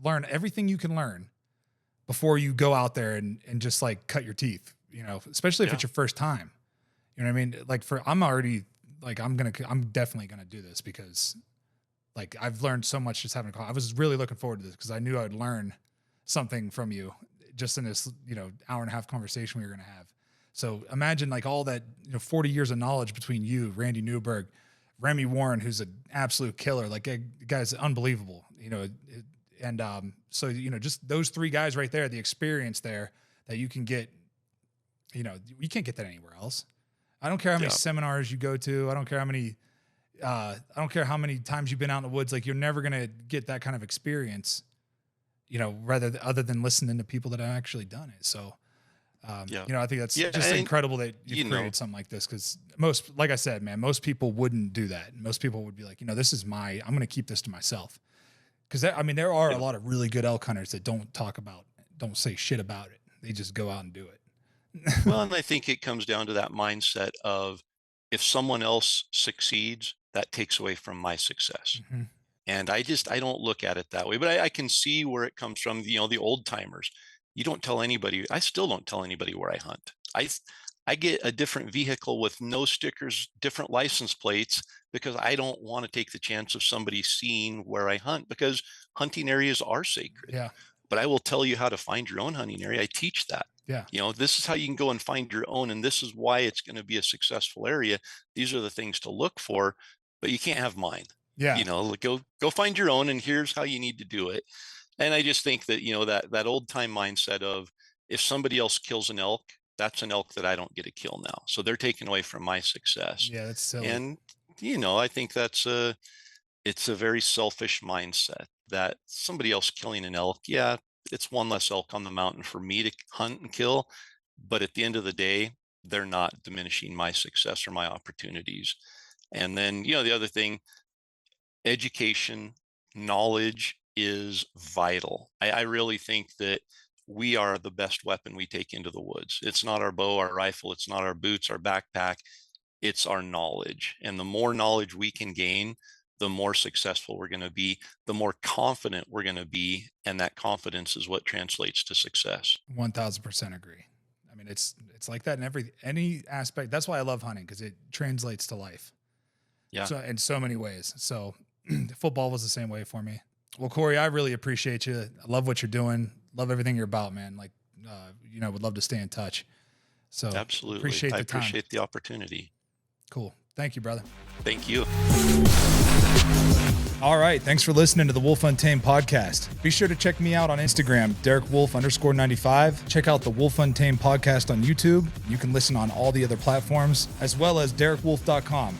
learn everything you can learn before you go out there and just like cut your teeth, especially if it's your first time. You know what I mean? Like I'm definitely going to do this because like I've learned so much just having a call. I was really looking forward to this because I knew I'd learn something from you just in this, hour and a half conversation we were going to have. So imagine like all that, 40 years of knowledge between you, Randy Newberg, Remy Warren, who's an absolute killer. Like, the guy's unbelievable, and so, just those three guys right there, the experience there that you can get, you can't get that anywhere else. I don't care how many seminars you go to. I don't care how many times you've been out in the woods. Like, you're never going to get that kind of experience, other than listening to people that have actually done it. So I think that's just incredible that you've created something like this. Cause like I said, man, most people wouldn't do that. Most people would be like, this is I'm going to keep this to myself. Cause there are a lot of really good elk hunters that don't say shit about it. They just go out and do it. Well, and I think it comes down to that mindset of, if someone else succeeds, that takes away from my success. Mm-hmm. And I don't look at it that way, but I can see where it comes from. The old timers, you don't tell anybody. I still don't tell anybody where I hunt. I get a different vehicle with no stickers, different license plates, because I don't want to take the chance of somebody seeing where I hunt, because hunting areas are sacred. Yeah. But I will tell you how to find your own hunting area. I teach that. Yeah. This is how you can go and find your own, and this is why it's going to be a successful area. These are the things to look for, but you can't have mine. Yeah. Go find your own, and here's how you need to do it. And I just think that, that old time mindset of, if somebody else kills an elk, that's an elk that I don't get to kill now. So they're taking away from my success. Yeah, that's silly. And, I think it's a very selfish mindset, that somebody else killing an elk, yeah, it's one less elk on the mountain for me to hunt and kill. But at the end of the day, they're not diminishing my success or my opportunities. And then, the other thing, education, knowledge is vital. I really think that we are the best weapon we take into the woods. It's not our bow, our rifle, it's not our boots, our backpack, it's our knowledge. And the more knowledge we can gain, the more successful we're going to be, the more confident we're going to be. And that confidence is what translates to success. 1000% agree. I mean, it's like that in any aspect. That's why I love hunting, because it translates to life. Yeah. So in so many ways. So football was the same way for me. Well, Corey, I really appreciate you. I love what you're doing. Love everything you're about, man. Like, would love to stay in touch. So absolutely. I appreciate the opportunity. Cool. Thank you, brother. Thank you. All right. Thanks for listening to the Wolfe Untamed podcast. Be sure to check me out on Instagram, DerekWolf_95. Check out the Wolfe Untamed podcast on YouTube. You can listen on all the other platforms, as well as DerekWolf.com.